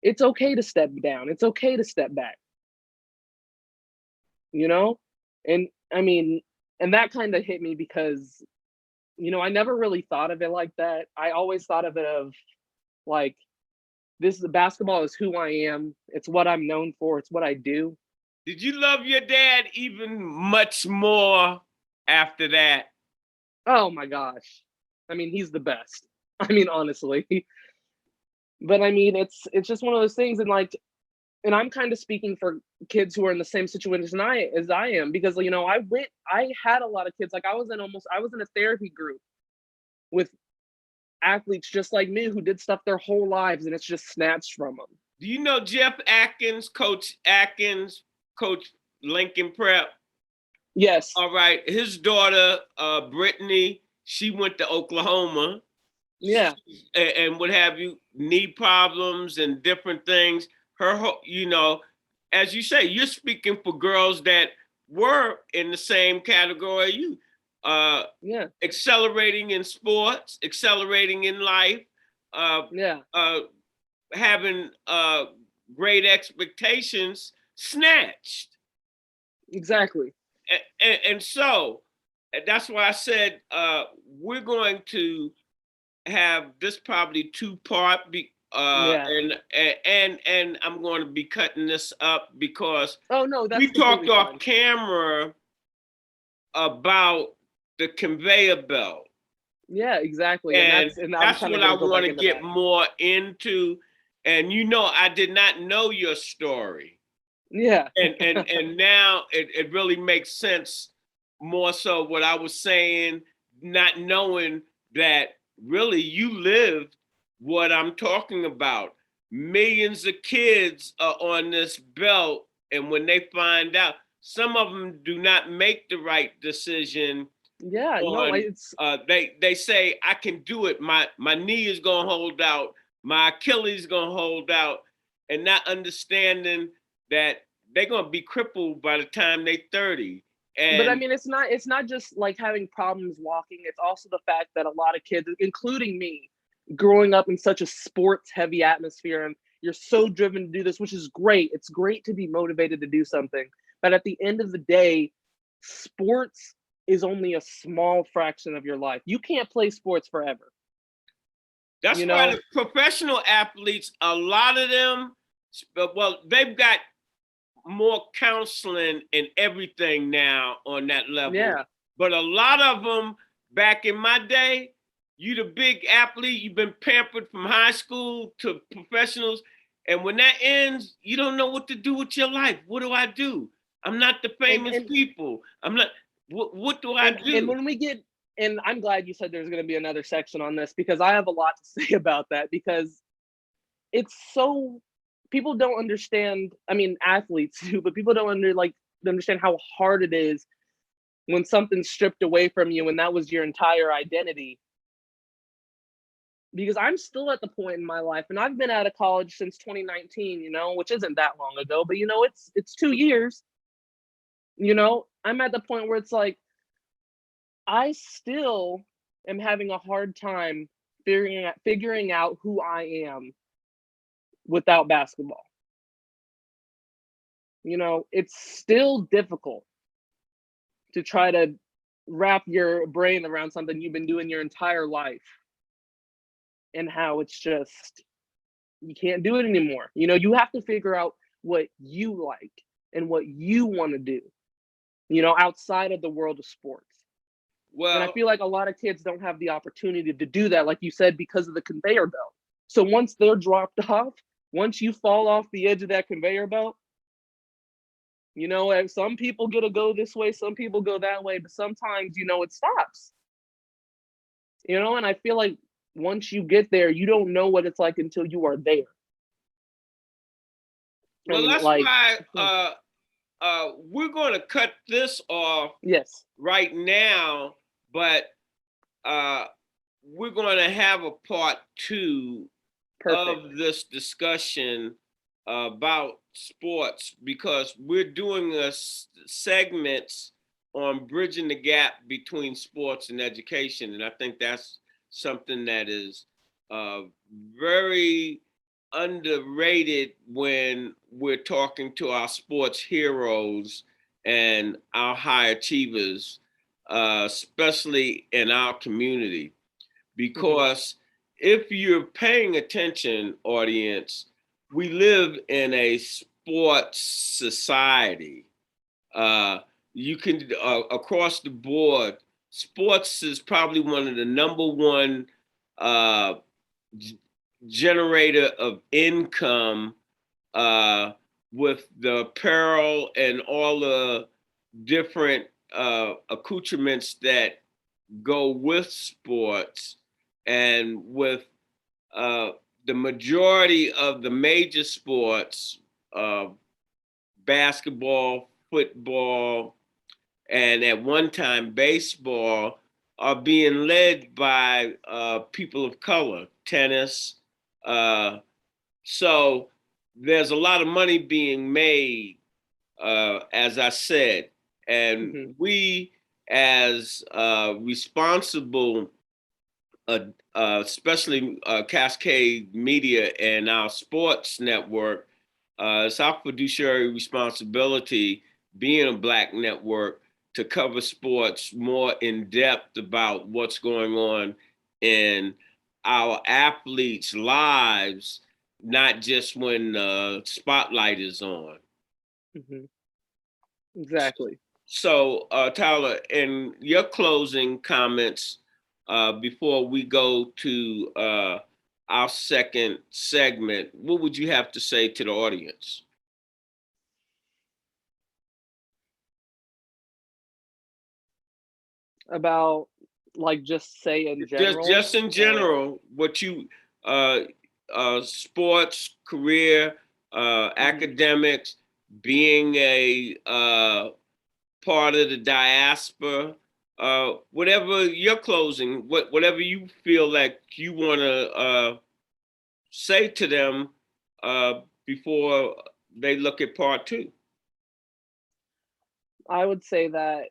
It's okay to step down. It's okay to step back. You know? And I mean, and that kind of hit me because, you know, I never really thought of it like that. I always thought of it of like, basketball is who I am. It's what I'm known for. It's what I do. Did you love your dad even much more after that? Oh my gosh. I mean, he's the best. I mean, honestly. But I mean, it's just one of those things, and like, and I'm kind of speaking for kids who are in the same situation as I am, because you know, I had a lot of kids, like I was in a therapy group with athletes just like me who did stuff their whole lives, and it's just snatched from them. Do you know Jeff Atkins, Coach Lincoln Prep? Yes. All right. His daughter, Brittany, she went to Oklahoma. Yeah. And what have you, knee problems and different things. You know, as you say, you're speaking for girls that were in the same category you. Yeah. Accelerating in sports, accelerating in life. Having great expectations snatched. Exactly. And so that's why I said we're going to have this probably two-part, and I'm going to be cutting this up because we talked off camera about the conveyor belt. Yeah, exactly. And that's what I want to get more into. And you know, I did not know your story. Yeah. And now it really makes sense more so what I was saying, not knowing that really you lived what I'm talking about. Millions of kids are on this belt, and when they find out, some of them do not make the right decision. Yeah, they say I can do it. My knee is gonna hold out, my Achilles is gonna hold out, and not understanding that they're gonna be crippled by the time they're 30. But I mean, it's not just like having problems walking. It's also the fact that a lot of kids, including me, growing up in such a sports heavy atmosphere, and you're so driven to do this, which is great. It's great to be motivated to do something. But at the end of the day, sports is only a small fraction of your life. You can't play sports forever. That's why the professional athletes, a lot of them, well, they've got more counseling and everything now on that level. Yeah. But a lot of them back in my day, you the big athlete, you've been pampered from high school to professionals. And when that ends, you don't know what to do with your life. What do I do? I'm not the famous people. I'm not, what do I do? And when we get, and I'm glad you said there's going to be another section on this, because I have a lot to say about that, because it's so, people don't understand. I mean, athletes do, but people don't understand how hard it is when something's stripped away from you and that was your entire identity. Because I'm still at the point in my life, and I've been out of college since 2019, you know, which isn't that long ago, but you know, it's 2 years. You know, I'm at the point where it's like, I still am having a hard time figuring out who I am without basketball. You know, it's still difficult to try to wrap your brain around something you've been doing your entire life, and how it's just, you can't do it anymore. You know, you have to figure out what you like and what you want to do, you know, outside of the world of sports. Well, and I feel like a lot of kids don't have the opportunity to do that, like you said, because of the conveyor belt. So once they're dropped off, once you fall off the edge of that conveyor belt, you know, some people get to go this way, some people go that way, but sometimes, you know, it stops. You know, and I feel like once you get there, you don't know what it's like until you are there. Well, that's why we're going to cut this off yes right now, but we're going to have a part 2 of this discussion about sports, because we're doing segments on bridging the gap between sports and education. And I think that's something that is very underrated when we're talking to our sports heroes and our high achievers, especially in our community. Because if you're paying attention, audience, we live in a sports society. You can, across the board, sports is probably one of the number one generator of income, with the apparel and all the different accoutrements that go with sports, and with the majority of the major sports, basketball, football, and at one time baseball, are being led by people of color, tennis. So there's a lot of money being made, as I said, and we as responsible, especially Cascade Media and our sports network, it's our fiduciary responsibility, being a Black network, to cover sports more in depth about what's going on in our athletes' lives, not just when the spotlight is on. Exactly. So, Tyler, in your closing comments, before we go to our second segment, what would you have to say to the audience? About, like, just say in general? Just in general, what you, sports, career, academics, being a part of the diaspora, whatever your closing, whatever you feel like you want to say to them before they look at part 2. I would say that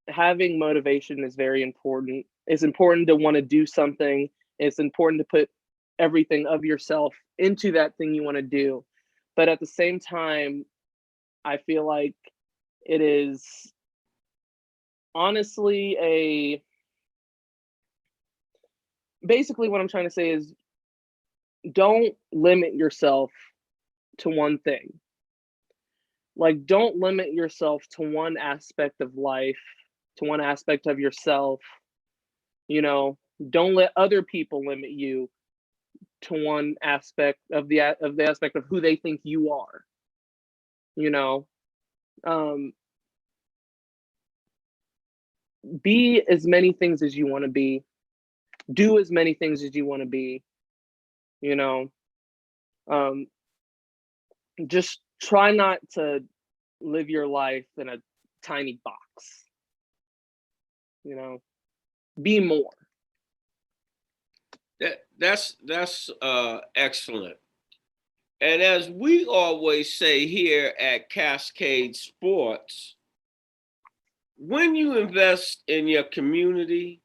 having motivation is very important. It's important to want to do something. It's important to put everything of yourself into that thing you want to do. But at the same time, I feel like it is honestly basically what I'm trying to say is, don't limit yourself to one thing. Like, don't limit yourself to one aspect of life, to one aspect of yourself. You know, don't let other people limit you to one aspect of the aspect of who they think you are. You know, be as many things as you want to be. Do as many things as you want to be. You know, just try not to live your life in a tiny box. You know, be more. That's excellent. And as we always say here at Cascade Sports, when you invest in your community,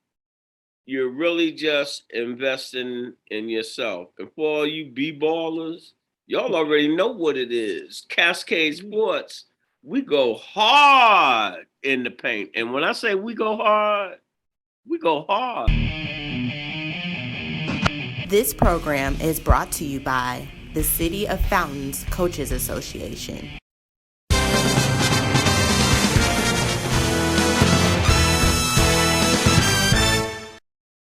you're really just investing in yourself. And for all you b-ballers, y'all already know what it is. Cascade Sports, we go hard in the paint. And when I say we go hard, we go hard. This program is brought to you by the City of Fountains Coaches Association.